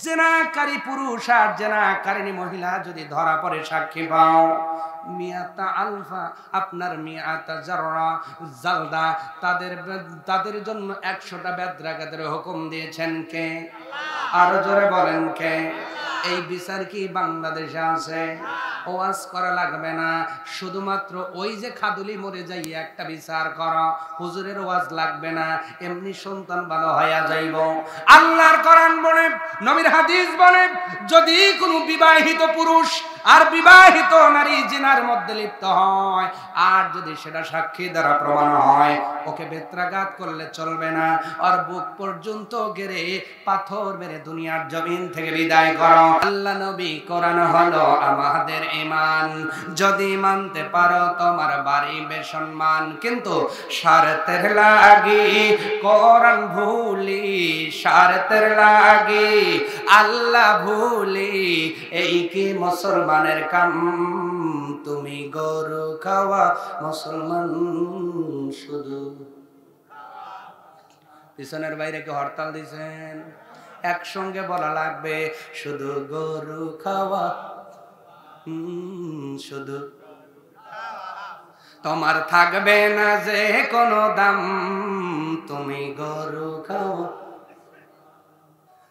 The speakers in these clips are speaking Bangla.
জেনাকারী পুরুষ আর জেনাকারিনী মহিলা যদি ধরা পড়ে সাক্ষী পাও, মিয়াতা আলফা, আপনার মিয়াতা জাররা জালদা, তাদের জন্য 100টা বেত্রাঘাতের হুকুম দিয়েছেন কে? আরো জোরে বলেন কে? এই বিচার কি বাংলাদেশে আছে? ওয়াজ করা লাগবে না, শুধুমাত্র ওই যে খাদুলি মরে যাই একটা বিচার করা, হুজুরের ওয়াজ লাগবে না, এমনি সন্তান ভালো হইয়া যাইব। আল্লাহর কোরআন বলে, নবীর হাদিস বলে, যদি কোনো বিবাহিত পুরুষ আর বিবাহিত নারী জিনার মধ্যে লিপ্ত হয়, আর যদি সেটা সাক্ষী দ্বারা প্রমাণ হয়, ওকে বেত্রাঘাত করলে চলবে না, আর বুক পর্যন্ত গেড়ে পাথর মেরে দুনিয়ার জমিন থেকে বিদায় করো। আল্লাহ নবী, কোরআন হলো আমাদের ঈমান, যদি মানতে পারো তোমার বাড়িবে সম্মান, কিন্তু শর্তের লাগি কোরআন ভুলি, শর্তের লাগি আল্লাহ ভুলি, এই কি মুসলমানের কাম? তুমি গরু খাওয়া মুসলমান শুধু। পিছনের বাইরে কি হরতাল দিয়েছেন? একসঙ্গে বলা লাগবে, শুধু গরু খাওয়া, শুধু তোমার থাকবে না যে কোনো দাম, তুমি গরু খাওয়া।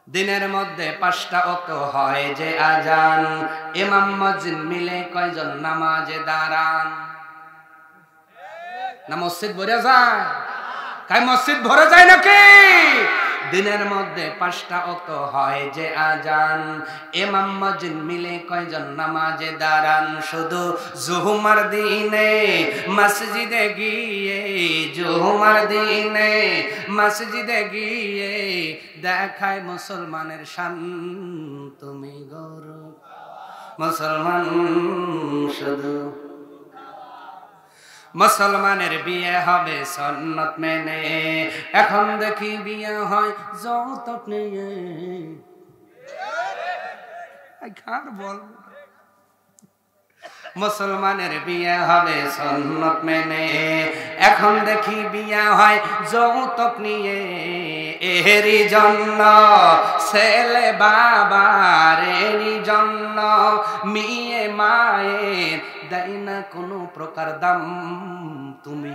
দিনের মধ্যে 5টা ওয়াক্ত হয় যে আজান, ইমাম মুয়াজ্জিন মিলে কয়জন নামাজে দাঁড়ান? না মসজিদ ভরে যায়? কাই মসজিদ ভরে যায় নাকি? দিনের মধ্যে 5টা ওয়াক্ত হয় যে আজান, ইমাম মুয়াজ্জিন মিলে কয়জন নামাজে দাঁড়ান? শুধু জুমার দিনে মসজিদে গিয়ে, জুমার দিনে মসজিদে গিয়ে দেখায় মুসলমানের শান, তুমি গরু মুসলমান শুধু। মুসলমানের বিয়ে হবে সুন্নত মেনে, এখন দেখি বিয়ে হয় যৌতুক নিয়ে। কার বল? মুসলমানের বিয়ে হবে সুন্নত মেনে, এখন দেখি বিয়ে হয় যৌতুক নিয়ে। এরই জন্য ছেলে বাবার, এরই জন্য মেয়ে মায়ের দেয় না কোনো প্রকার দাম, তুমি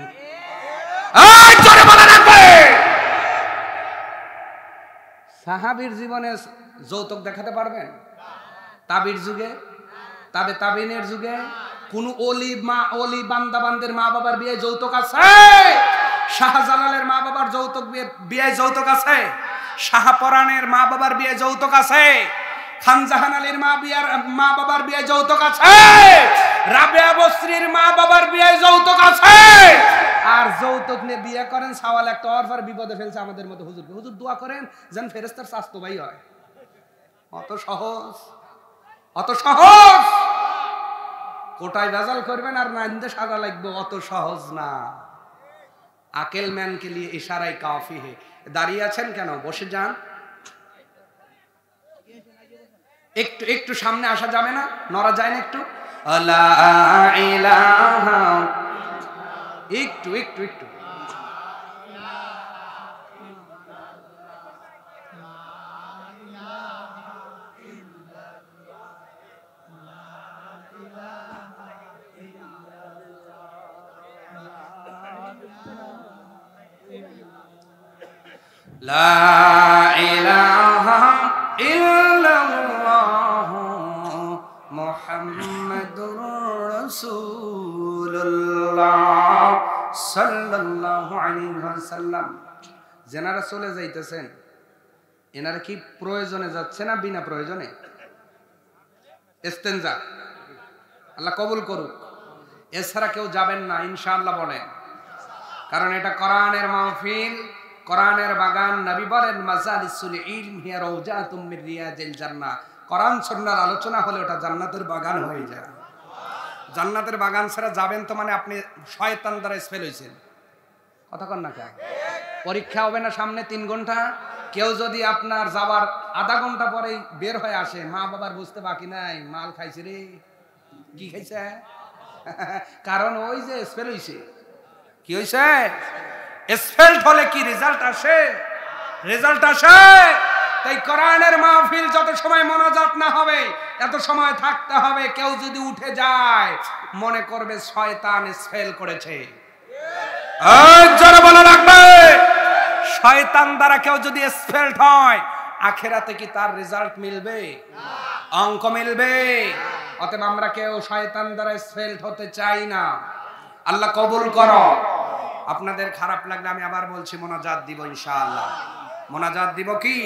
সাহাবীর জীবনে যৌতুক দেখাতে পারবেন? তাবির যুগে, তাবিনের যুগে কোন অলি বান্দাবান্দের মা বাবার বিয়ে যৌতুক আছে? শাহজালালের মা বাবার যৌতুক বিয়ে যৌতুক আছে? শাহপরানের মা বাবার বিয়ে যৌতুক আছে? খানজাহান আলীর মা বাবার বিয়ে যৌতুক আছে? রাবেয়া বসরির মা বাবার বিয়ে যৌতুক আছে? আর যৌতুক নিয়ে বিয়ে করেন, সওয়াল একটা অরফার বিপদে ফেলছে আমাদের মতো হুজুরকে। হুজুর দোয়া করেন যেন ফেরেশতার স্বাস্থ্য ভাই হয়। অত সহজ, অত সহজ। কোটায় ভেজাল করবেন আর নাইন্দে সাজা লাগবে, অত সহজ না। আকেল ম্যান কে লিয়ে ইশারায় কাফি হে। দাঁড়িয়ে আছেন কেন? বসে যান। একটু একটু সামনে আসা যাবে না? নড়া যায় না একটু? লা ইলাহা, একটু একটু একটু লা ইলাহা ইল্লাল্লাহ মুহাম্মাদুর রাসূলুল্লাহ সাল্লাল্লাহু আলাইহি ওয়াসাল্লাম। যেনারা চলে যাইতেছেন, এনারা কি প্রয়োজনে যাচ্ছে না বিনা প্রয়োজনে? ইস্তেনজা আল্লাহ কবুল করুক। এছাড়া কেউ যাবেন না ইনশাআল্লাহ বলেন, কারণ এটা কোরআনের মাহফিল, কোরআনের বাগান। নবী বলেন মাজালিসুল ইলম হিয়া রাউজাতুম মির রিয়াজিল জান্নাহ। কোরআন সুন্নাহর আলোচনা হলে ওটা জান্নাতের বাগান হয়ে যায়। জান্নাতের বাগান ছাড়া যাবেন তো মানে আপনি শয়তান দ্বারা ফেল হয়েছেন। কথা কন না কেন? পরীক্ষা হবে না সামনে 3 ঘন্টা, কেউ যদি আপনার যাবার আধা ঘন্টা পরেই বের হয়ে আসে, মা বাবার বুঝতে বাকি নাই, মাল খাইছে রে। কি খাইছে? কারণ ওই যে ফেল হয়েছে। কি হয়েছে? স্পেলড হলে কি রেজাল্ট আসে? রেজাল্ট আসে। তাই কোরআনের মাহফিল যত সময় মোনাজাত না হবে, এত সময় থাকতে হবে। কেউ যদি উঠে যায় মনে করবে শয়তান স্পেল করেছে। জোরে বলা লাগবে, শয়তান দ্বারা কেউ যদি স্পেল হয় আখেরাতে কি তার রেজাল্ট মিলবে? অঙ্ক মিলবে? অতএব আমরা কেউ শয়তান দ্বারা স্পেল হতে চাই না। আল্লাহ কবুল করো। আপনাদের খারাপ লাগলে আমি আবার বলছি, মোনাজাত দিব ইনশাআল্লাহ। মোনাজাত দিব কি?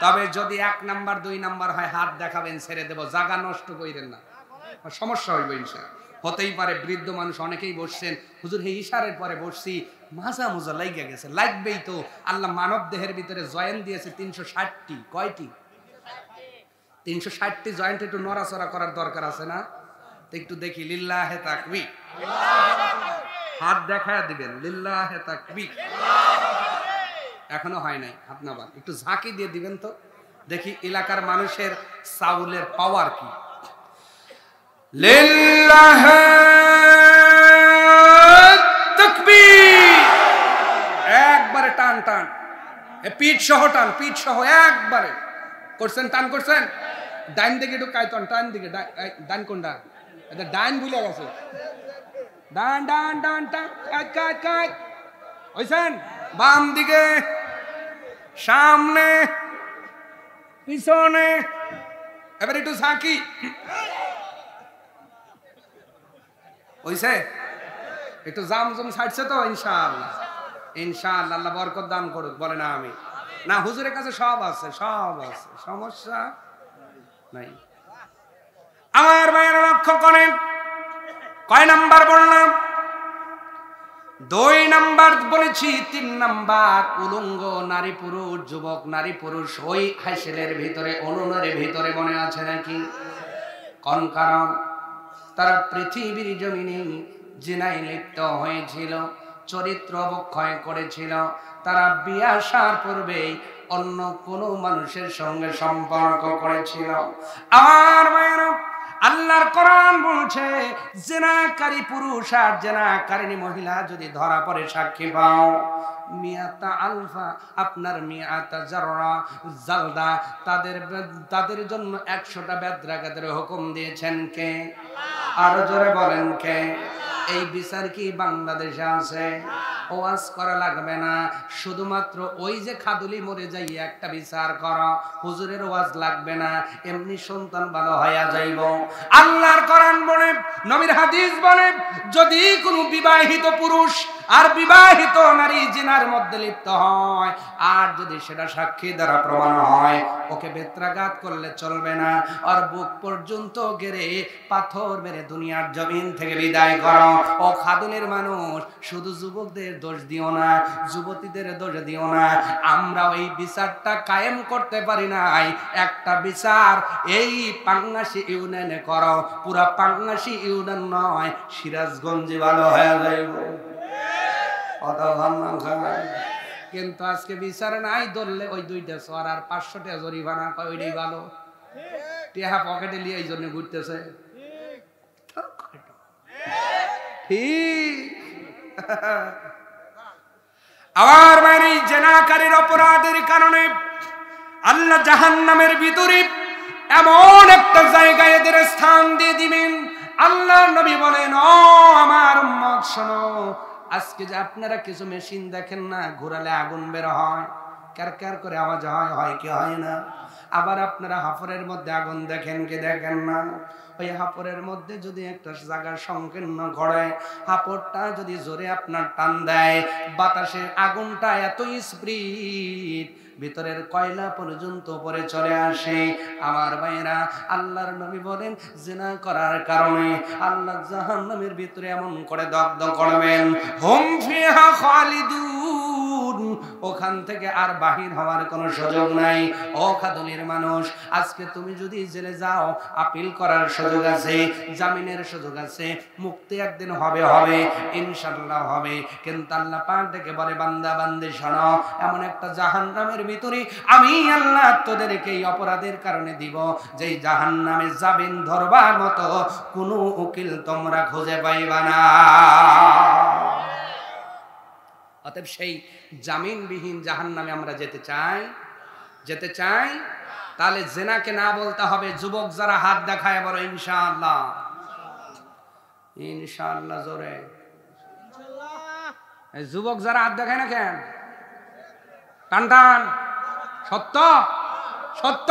তবে যদি 1 নাম্বার 2 নাম্বার হয় হাত দেখাবেন, ছেড়ে দেব। জায়গা নষ্ট কইরেন না, সমস্যা হইব ইনশাআল্লাহ। হতেই পারে বৃদ্ধ মানুষ অনেকেই বসছেন, হুজুর এই ইশারের পরে বসছি, মাজা মুজা লাগিয়া গেছে। লাগবেই তো, আল্লাহ মানব দেহের ভিতরে জয়েন্ট দিয়েছে 360টি। কয়টি? 360টি জয়েন্ট। একটু নড়াচড়া করার দরকার আছে না? তো একটু দেখি। লিল্লাহে তাকবীর। হাত দেখায় দিবেন, লিল্লাহে তাকবীর। এখনো হয় নাই, হাত নামান। একটু ঝাঁকি দিয়ে দিবেন তো দেখি এলাকার মানুষের সাউলের পাওয়ার কি। লিল্লাহে তাকবীর। একবারে টান টান, পিঠ সহ টান, পিঠ সহ একবারে করছেন, টান করছেন। ডাইন দিকে একটু কায়তন, টান দিকে। ডান কোনটা? এটা ডাইন ভুলে গেছে। ডান ডান ডান টান, কাজ কাজ কাজ হইছেন। বাম দিকে, সামনে, পিছনে। এবার একটু ঝাঁকি হইছে। একটু জামজম ছাড়ছে তো ইনশাআল্লাহ। ইনশাআল্লাহ আল্লাহ বরকত দান করুক। বলে না আমি না, হুজুরের কাছে সব আছে, সব আছে, সমস্যা নাই। আমার ভাইয়েরা লক্ষ্য করেন, কয় নাম্বার বললাম? 2 নাম্বার বলেছি। 3 নাম্বার উলঙ্গ নারী পুরুষ, যুবক নারী পুরুষ ওই হাসিলের ভিতরে, অনুনের ভিতরে মনে আছে নাকি? কোন কারণ? তারা পৃথিবীর জমিনে জিনায় লিপ্ত হয়েছিল, চরিত্র অবক্ষয় করেছিল। তারা বিয়ে আসার পূর্বেই অন্য কোনো মানুষের সঙ্গে সম্পর্ক করেছিল। আমার মায়েরা, আল্লাহর কোরআন বলছে, জিনাকারী পুরুষ আর জিনাকারিনী মহিলা যদি ধরা পড়ে সাক্ষী পাও, মিয়াতা আলফা, আপনার মিয়াতা জাররা জালদা, তাদের জন্য 100টা বেত্রাঘাতের হুকুম দিয়েছেন কে? আরো জোরে বলেন কে? এই বিচার কি বাংলাদেশে আছে? ওয়াজ করা লাগবে না, শুধুমাত্র ওই যে খাদুলি মরে যাই একটা বিচার করো, হুজুরের ওয়াজ লাগবে না, এমনি সন্তান ভালো হইয়া যাইব। আল্লাহর কোরআন বলে, নবীর হাদিস বলে, যদি কোনো বিবাহিত পুরুষ আর বিবাহিত নারী জিনার মধ্যে লিপ্ত হয়, আর যদি সেটা সাক্ষী দ্বারা প্রমাণ হয়, ওকে বেত্রাঘাত করলে চলবে না। আর বুক পর্যন্ত গেড়ে পাথর মেরে দুনিয়ার জমিন থেকে বিদায় করো। ও খাদুনের মানুষ, শুধু যুবকদের দোষ দিও না, যুবতীদের দোষ দিও না। আমরা ওই বিচারটা কায়েম করতে পারি নাই। একটা বিচার এই পাঙ্গাসি ইউনিয়নে করো, পুরা পাঙ্গাসি ইউনিয়ন নয়, সিরাজগঞ্জে ভালো হয়ে যাইব। কিন্তু আজকে বিচার নাই, ধরলে ওই 2টা সর আর 500 টাকা জরিমানা, কয় ওইটাই ভালো। টেহা পকেটে নিয়ে এই জন্য ঘুরতেছে। ঠিক আমার মানে জেনাকারীর অপরাধের কারণে আল্লাহ জাহান্নামের ভিতরে এমন একটা জায়গায় এদের স্থান দিয়ে দিবেন। আল্লাহ নবী বলেন, ও আমার উম্মত শোনো, আজকে যে আপনারা কিছু মেশিন দেখেন না, ঘোরালে আগুন বের হয়, ক্যার ক্যার করে আওয়াজ হয়, হয় কি হয় না? আবার আপনারা হাফরের মধ্যে আগুন দেখেন কি দেখেন না? ওই হাপড়ের মধ্যে যদি একটা জায়গা সংকীর্ণ ঘরে, হাপড়টা যদি জোরে আপনার টান দেয়, বাতাসের আগুনটা এত স্পিড ভিতরের কয়লা পর্যন্ত পরে চলে আসে। আমার ভাইরা, আল্লাহর নবী বলেন, জিনা করার কারণে আল্লাহ জাহান্নামের ভিতরে এমন করে দগ্ধ করবেন, হুম ফিহা খালিদুন, ওখান থেকে আর বাহির হওয়ার কোনো সুযোগ নাই। ও খাদুলির মানুষ, আজকে তুমি যদি জেলে যাও, আপিল করার সুযোগ আছে, জামিনের সুযোগ আছে, মুক্তি একদিন হবে, হবে ইনশাআল্লাহ হবে। কিন্তু আল্লাহ পাক ডেকে বলে, বান্দা বান্দি শোনো, এমন একটা জাহান্নামের ভিতরে আমি আল্লাহ তোদেরকে এই অপরাধের কারণে দিব, যেই জাহান্নামে জামিন ধরবার মতো কোনো উকিল তোমরা খুঁজে পাইবা না। অতএব সেই জামিনবিহীন জাহান্নামে আমরা যেতে চাই, যেতে চাই। তাহলে জেনাকে না বলতে হবে। যুবক যারা হাত দেখায় বলো ইনশাআল্লাহ, ইনশাআল্লাহ জোরে। এই যুবক যারা হাত দেখায় না কেন? টান টান সত্য সত্য।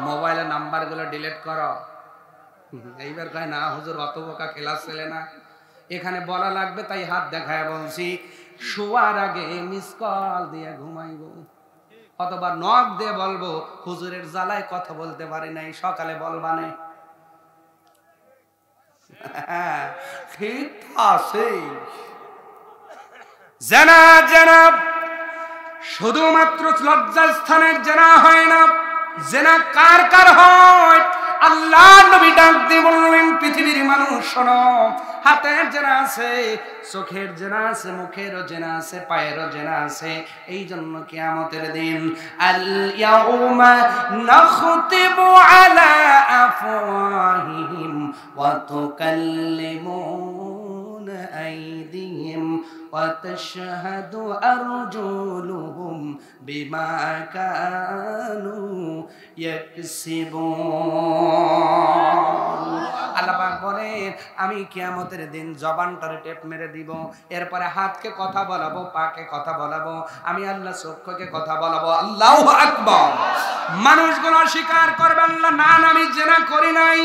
মোবাইলের নাম্বার গুলো ডিলিট করো। এইবার কয় না হুজুর অত বোকা খেলা ছেলে না, এখানে বলা লাগবে তাই হাত দেখায় বলছি। শোয়ার আগে মিস কল দিয়ে ঘুমাইব, অথবা নখ দিয়ে বলবো হুজুরের জ্বালায় কথা বলতে পারি নাই, সকালে বলবানে। ঠিক আছে। জেনা জেনা শুধুমাত্র লজ্জাস্থানের জেনা হয় না, জেনা কার কার হয়? আল্লাহ নবী ডাক দিয়ে বললেন পৃথিবীর মানুষ শোনো, হাতের জেনা আছে, চোখের জেনা আছে, মুখেরও জেনা আছে, পায়েরও জেনা আছে। এই জন্য কিয়ামতের দিন আল ইয়াউমা নাখতিমু আলা আফওয়াহিহিম ওয়া তুকাল্লিমুনা আইদিহিম ওয়া তাশহাদু আরজুলুহুম বিমা কানু ইয়াকসিবুন। আল্লাহ পাক বলেন আমি কিয়ামতের দিন জবানটারে টেপ মেরে দিব, এরপরে হাতকে কথা বলাবো, পাকে কথা বলাবো, আমি আল্লাহ চক্ষুকে কথা বলাবো। আল্লাহু আকবার। মানুষগুলো স্বীকার করবে আল্লাহ না আমি জিনা করি নাই।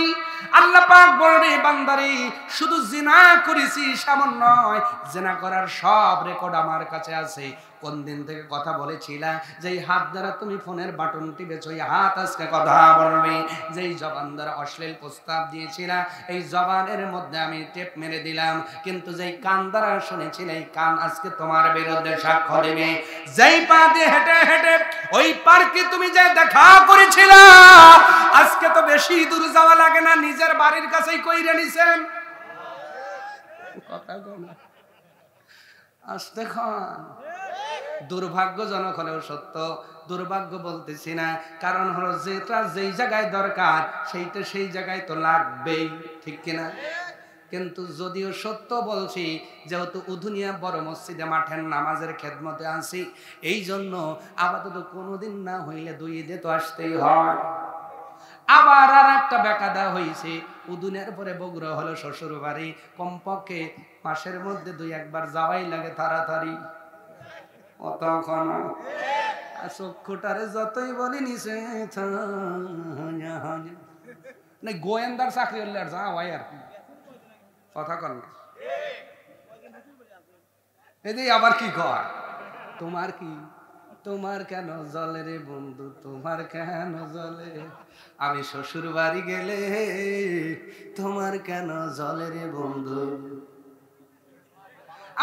আল্লাহ পাক বলবে বান্দারে শুধু জিনা করেছি সেমন নয়, জিনা করার সব রেকর্ড আমার কাছে আছে। কোন দিন থেকে কথা বলেছিলা, যেই হাত দ্বারা তুমি ফোনের বাটন টিপেছো এই হাত আজকে কথা বলবে। যেই জবান দ্বারা অশ্লীল প্রস্তাব দিয়েছিলা এই জবানের মধ্যে আমি টেপ মেরে দিলাম। কিন্তু যেই কান দ্বারা শুনেছিলে এই কান আজকে তোমার বিরুদ্ধে সাক্ষ্য দেবে। যেই পা দিয়ে হেঁটে হেঁটে ওই পার্কে তুমি যে দেখা করেছিলা, আজকে তো বেশি দূর যাওয়া লাগে না, নিজের বাড়ির কাছেই কইরে নিছেন। কথা বলো আস্তে খান। দুর্ভাগ্যজনক হলেও সত্য, দুর্ভাগ্য বলতেছি না, কারণ হলো যেটা যেই জায়গায় দরকার সেইটা সেই জায়গায় তো লাগবেই, ঠিক কিনা? কিন্তু যদিও সত্য বলছি, যেহেতু উধুনিয়া বড় মসজিদে মাঠের নামাজের খেদমতে আছি, এই জন্য আপাতত কোনোদিন না হইলে 2 ঈদে তো আসতেই হয়। আবার আর একটা বেকাদা হয়েছে, উদুনের পরে বগুড়া হলো শ্বশুর বাড়ি, কমপক্ষে মাসের মধ্যে 2-1 বার যাওয়াই লাগে তাড়াতাড়ি। চক্ষুটারে যতই বলি নিছে গোয়েন্দার চাকরি হলে আর যা হয় আর কি, কথা কর না। এই আবার কি কর, তোমার কি, তোমার কেন জলে রে বন্ধু, তোমার কেন জলে, আমি শ্বশুর বাড়ি গেলে তোমার কেন জলে রে বন্ধু।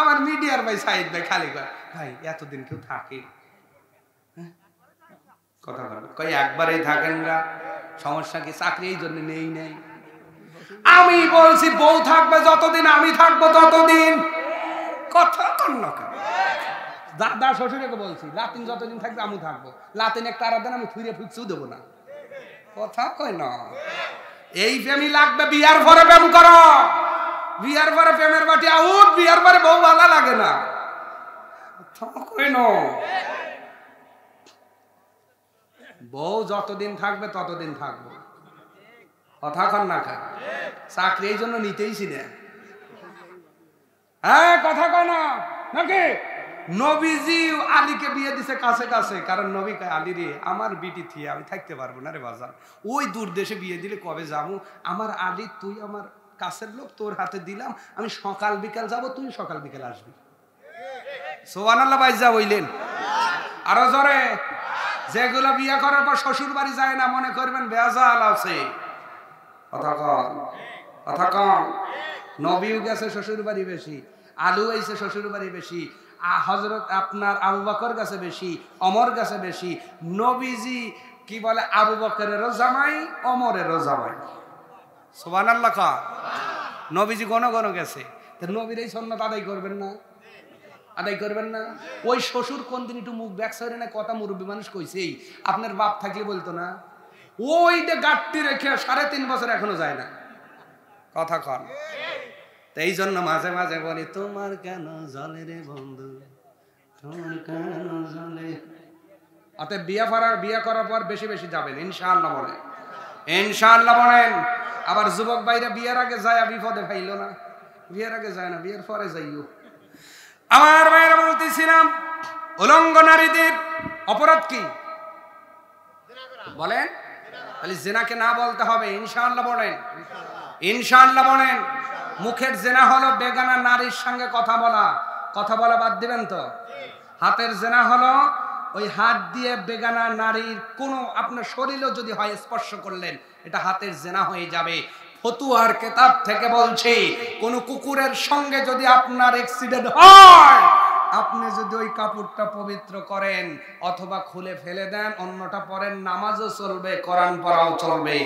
আমার মিডিয়ার ভাই সাইদ ভাই খালি কয় ভাই এতদিন কেউ থাকে, কথা বলে কই একবারেই থাকেন না, সমস্যা কি? চাকরি এই জন্য নেই নেই। আমি বলছি বউ থাকবে যতদিন, আমি থাকবো ততদিন। কথা কর না কেন? দাদা শ্বশুরকে বলছি লাতিন যতদিন থাকবে আমি থাকবো, লাতিন একটা আর দেন আমি থুইরে ফুটছেও দেবো না। কথা কয় না, এই প্রেমই লাগবে। বিয়ার পরে প্রেম করো, বিয়ার পরে প্রেমের বাটি আউট, বিয়ার পরে বউ ভালো লাগে না। বউ যতদিন থাকবে ততদিন থাকবো, কথা কন না কেন? চাকরি এই জন্য নিতেইছি না, হ্যাঁ কথা কয় না নাকি? নবীজি আলীকে বিয়ে দিছে কাছে কাছে, কারণ নবী কয় আলী রে আমার বিটি থিয়ে আমি থাকতে পারবো না রে বাজার, ওই দূর দেশে বিয়ে দিলে কবে যাবো, আমার আলী তুই আমার কাছের লোক, তোর হাতে দিলাম, আমি সকাল বিকাল যাব, তুই সকাল বিকাল আসবি। সুবহানাল্লাহ ভাই যা বললেন আরো জোরে। যেগুলো বিয়ে করার পর শ্বশুর বাড়ি যায় না মনে করবেন বেজাল আছে, কথা কন, কথা কন। নবীও গেছে শ্বশুর বাড়ি বেশি, আলু আইছে শ্বশুর বাড়ি বেশি, হযরত আপনার আবু বকর কাছে বেশি, ওমর কাছে বেশি। নবীজি কি বলে আবু বকরেরও জামাই, ওমরেরও জামাই। সুবহানাল্লাহ কা। নবীজি ঘন ঘন গেছে, তো নবীর এই সুন্নাত আদায় করবেন না? আদায় করবেন না? ওই শ্বশুর কোন দিন একটু মুখ ব্যাকসাইডে না কথা মুরব্বী মানুষ কইছেই, আপনার বাপ থাকলে বলতো না? ওই যে গাঁটটি রেখে 3.5 বছর এখনো যায় না, কথা কন। তো এই জন্য মাঝে মাঝে বলি তোমার কেন জলে রে বন্ধু, তোমার কেন জলে। অতএব বিয়ে করার পর বেশি বেশি যাবেন ইনশাআল্লাহ বলেন, ইনশাআল্লাহ বলেন। আবার যুবক ভাইরা বিয়ের আগে যায় বিপদে ফাইল না, বিয়ের আগে যায় না, বিয়ের পরে যাইও। আমার ভাইরা বলতেছিলাম উলঙ্গ নারীদের অপরাধ কি বলেন? তাহলে জেনাকে না বলতে হবে ইনশাআল্লাহ বলেন, ইনশাআল্লাহ বলেন। মুখের জেনা হলো বেগানা নারীর সঙ্গে কথা বলা বাদ দিবেন তো। হাতের জেনা হলো ওই হাত দিয়ে বেগানা নারীর কোনো আপনার শরীরও যদি হয় স্পর্শ করলেন, এটা হাতের জেনা হয়ে যাবে। ফতুয়ার কিতাব থেকে বলছি, কোন কুকুরের সঙ্গে যদি আপনার অ্যাক্সিডেন্ট হয়, আপনি যদি ওই কাপড়টা পবিত্র করেন অথবা খুলে ফেলে দেন, অন্যটা পরেন, নামাজও চলবে, কোরআন পড়াও চলবে।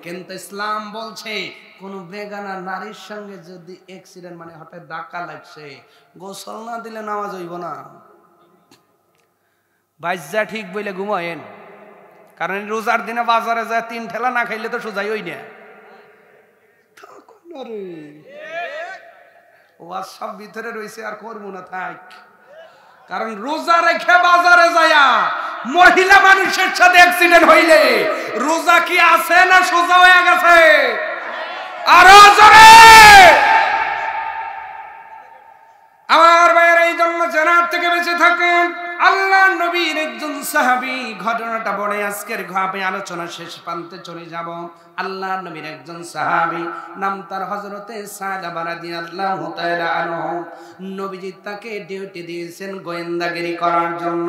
কিন্তু ইসলাম বলছে কোন বেগানা নারীর সঙ্গে যদি অ্যাক্সিডেন্ট মানে হঠাৎ ধাক্কা লাগছে, গোসল না দিলে নামাজ হইব না। বাইজা ঠিক বলে ঘুমায়েন, কারণ রোজার দিনে বাজারে যায় 3 ঠেলা না খাইলে তো সোজাই হই না। ওয়াজ সব ভিতরে রয়েছে আর করবো না থাক, কারণ রোজা রেখে বাজারে যায়া মহিলা মানুষের সাথে অ্যাক্সিডেন্ট হইলে রোজা কি আছে না সোজা হয়ে গেছে? আরো জোরে। আমার ভাইয়ের এই জন্য জেনার থেকে বেঁচে থাকেন। আল্লাহ নবীর একজন সাহাবী, ঘটনাটা বলে আজকের ঘাপে আলোচনা শেষ প্রান্তে চলে যাব। আল্লাহ নবীর একজন সাহাবী, নাম তার হযরতে সালাবা রাদিয়াল্লাহু তাআলা আনহু। নবীজি তাকে ডিউটি দিয়েছেন গোয়েন্দাগিরি করার জন্য।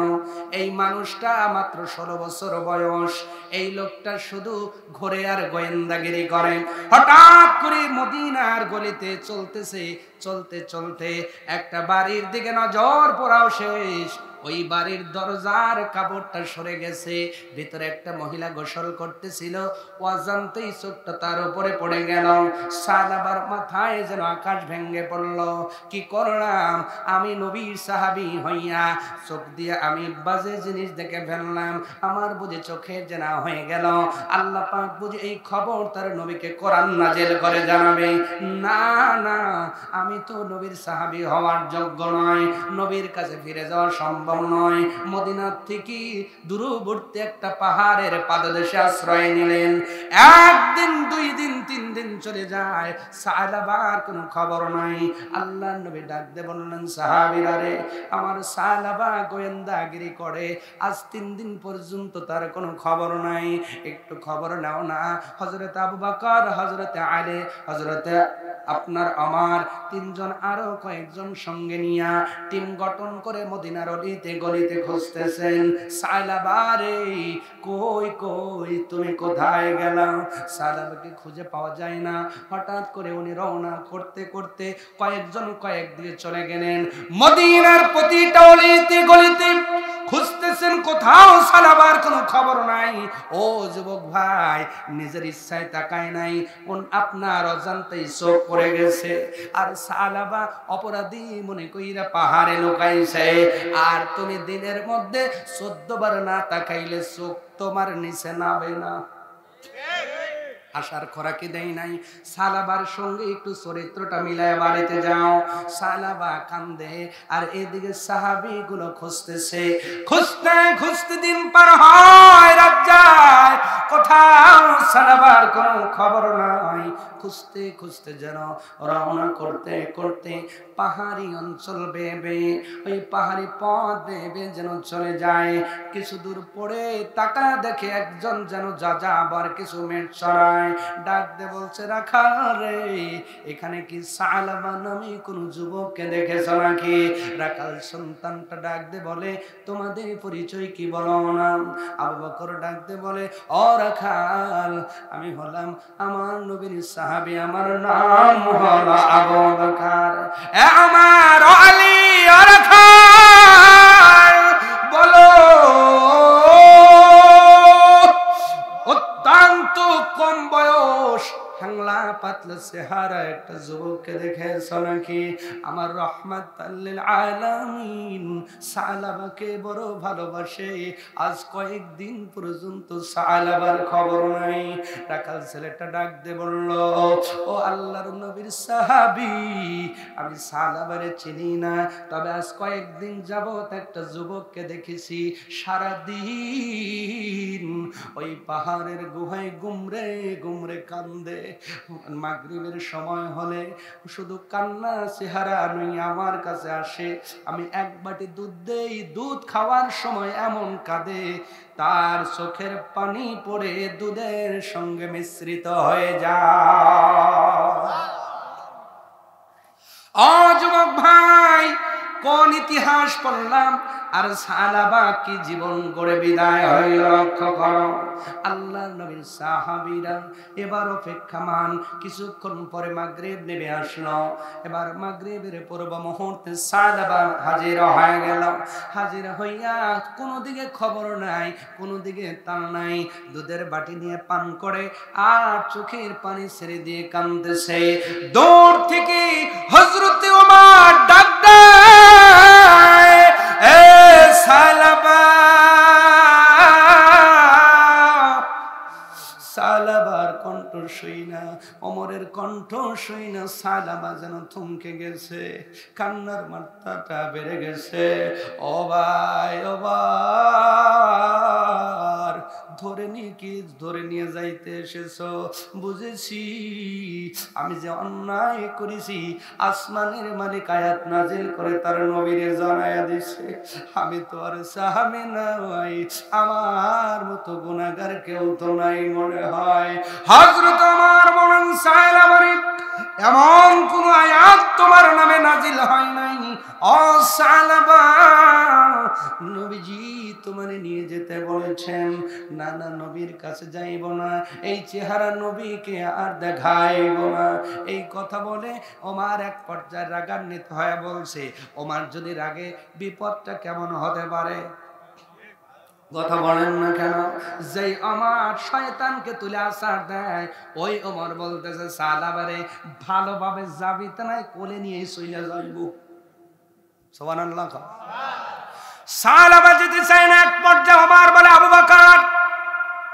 এই মানুষটা মাত্র 16 বছর বয়স। এই লোকটা শুধু ঘোরে আর গোয়েন্দাগিরি করে। হঠাৎ করে মদিনার গলিতে চলতে চলতে একটা বাড়ির দিকে নজর পড়াও শেষ। ওই বাড়ির দরজার কাপড়টা সরে গেছে, ভিতরে একটা মহিলা গোসল করতেছিল। অজান্তেই চোখটা তার উপরে পড়ে গেল। সালাবার মাথায় যেন আকাশ ভেঙে পড়ল। কি করলাম আমি? নবীর সাহাবী হইয়া চোখ দিয়ে আমি বাজে জিনিস দেখে ফেললাম। আমার বুঝে চোখে জেনা হয়ে গেল। আল্লাহ পাক বুঝে এই খবর তার নবীকে কোরআন নাজিল করে জানাবে, না না, আমি তো নবীর সাহাবী হওয়ার যোগ্য নয়, নবীর কাছে ফিরে যাওয়া সম্ভব নয়। মদিনার থেকে দূরবর্তী একটা পাহাড়ের পাদদেশে আশ্রয় নিলেন। 1 দিন 2 দিন 3 দিন চলে যায়, সালাবার কোনো খবর নাই। আল্লাহর নবী ডাক দিয়ে বললেন, সাহাবীরা রে, আমার সালাবা গোয়েন্দাগিরি করে, আজ 3 দিন পর্যন্ত তার কোনো খবর নাই, একটু খবর নাও না। হযরত আবু বকর, হযরত আলী, হযরতে আপনার আমার 3 জন আরো কয়েকজন সঙ্গে নিয়া টিম গঠন করে মদিনার গলিতে খুঁজতেছেন। সালাবারে কই কই, তুমি কোথায় গেলা? সালাবাকে খুঁজে পাওয়া যায় না। হঠাৎ করে উনি রওনা করতে করতে কয়েকজন কয়েক দিকে চলে গেলেন। মদিনার প্রতিটা অলিতে গলিতে খুঁজতেছেন, কোথাও সালাবার কোনো খবর নাই। ও যুবক ভাই, নিজের ইচ্ছায় তাকায় নাই, কোন আপনার অজান্তেই চোখ পড়ে গেছে। আর সালাবা অপরাধী মনে কইরা পাহাড়ে লুকাইছে। আর তুমি দিনের মধ্যে 14 বার না তাকাইলে চোখ তোমার নিচে নাবে না। আশার খোরাকি দেয় নাই। সালাবার সঙ্গে একটু চরিত্রটা মিলায় বাড়িতে যাও। সালাবা কান্দে আর এদিকে সাহাবী গুলো খুঁজতেছে। খুঁজতে খুঁজতে দিন পার হয়, রাত যায়, কোথাও সালাবার কোনো খবর নাই। খুঁজতে খুঁজতে যেন রওনা করতে করতে পাহাড়ি অঞ্চল বেয়ে ওই পাহাড়ি পথ বেয়ে যেন চলে যায়। কিছু দূর পরে তাকা দেখে একজন যেন যাযাবর কিছু মেট চড়ায়। ডাক দে বলছে, রাখাল রে, এখানে কি সালাবা নামে কোন যুবককে দেখেছ নাকি? রাখাল সন্তানটা ডাক দে বলে, তোমাদের পরিচয় কি বলো না? আবু বকর ডাক দে বলে, ও রাখাল, আমি হলাম আমার নবীর সাহাবী, আমার নাম হলো আবু বকর। আমার আলী, রাখাল বলো, অত্যন্ত কম বয়স, হ্যাংলা পাতলা চেহারা একটা যুবককে দেখেছো নাকি? আমার রহমাতুল লিল আলামিন সালাবাকে বড় ভালোবাসে। আজ কয়েকদিন পর্যন্ত সালাবার খবর নাই। রাখাল ছেলেটা ডাক দিয়ে বলল, ও আল্লাহর নবীর সাহাবী, আমি সালাবারে চিনি না, তবে আজ কয়েকদিন যাবত একটা যুবককে দেখেছি সারাদিন ওই পাহাড়ের গুহায় গুমরে গুমরে কান্দে। মাগরিবের সময় হলে শুধু কান্না চেহারা নই আমার কাছে আসে। আমি এক বাটি দুধ দেই, দুধ খাওয়ার সময় এমন কাঁদে তার চোখের পানি পড়ে দুধের সঙ্গে মিশ্রিত হয়ে যায়। ও যুবক ভাই, কোন ইতিহাস পড়লাম আর সালাবা কি জীবন গড়ে বিদায় হইল লক্ষ্য করো। আল্লাহর নবীর সাহাবীরা এবার অপেক্ষামান। কিছুক্ষণ পরে মাগরিব নেমে আসলো। এবার মাগরিবের পূর্ব মুহূর্তে সালাবা হাজির হয়ে গেল। হাজির হইয়া কোনো দিকে খবর নাই, কোনো দিকে তাল নাই। দুধের বাটি নিয়ে পান করে আর চোখের পানি ছেড়ে দিয়ে কাঁদতেছে। দূর থেকে হযরতে ওমর ডাক দেয়, এ সালাবা। সালাবার কণ্ঠ শুইনা, ওমরের কণ্ঠ শুইনা সালাবা যেন থমকে গেছে, কান্নার মাত্রাটা বেড়ে গেছে। ও ভাই, ও ভাই, ধরে নিয়ে যাইতে এসেছো? বুঝেছি আমি যে অন্যায় করেছি আসমানের মালিক আয়াত নাজিল করে তার নবীরে জানায়া দিছে। আমি তো আর সাহাবী নাই, আমার মতো গুনাহগার কেউ তো নাই মনে হয়। হযরত ওমর বলেন, সালামারে এমন কোন আয়াত তোমার নামে নাজিল হয় নাই। ও সালাবা, নবীজি তোমারে নিয়ে যেতে বলেছেন। না না, নবীর কাছে যাইব না, এই চেহারা নবীকে আর দেখাইব না। এই কথা বলে ওমর এক পর্যায়ে রাগান্বিত হয়ে বলছে, ওমর যদি রাগে বিপদটা কেমন হতে পারে? কথা বলেন না কেন? যেই আমার শয়তানকে তুলে আসার দেয়, ওই ওমর বলতেছে, সালাবারে ভালোভাবে যাবি তো নাই, কোলে নিয়ে চলে যাইব। সুবহানাল্লাহ। সালাবা যেতে চায় না। এক পর্যায়ে ওমর বলে, আবু বকর,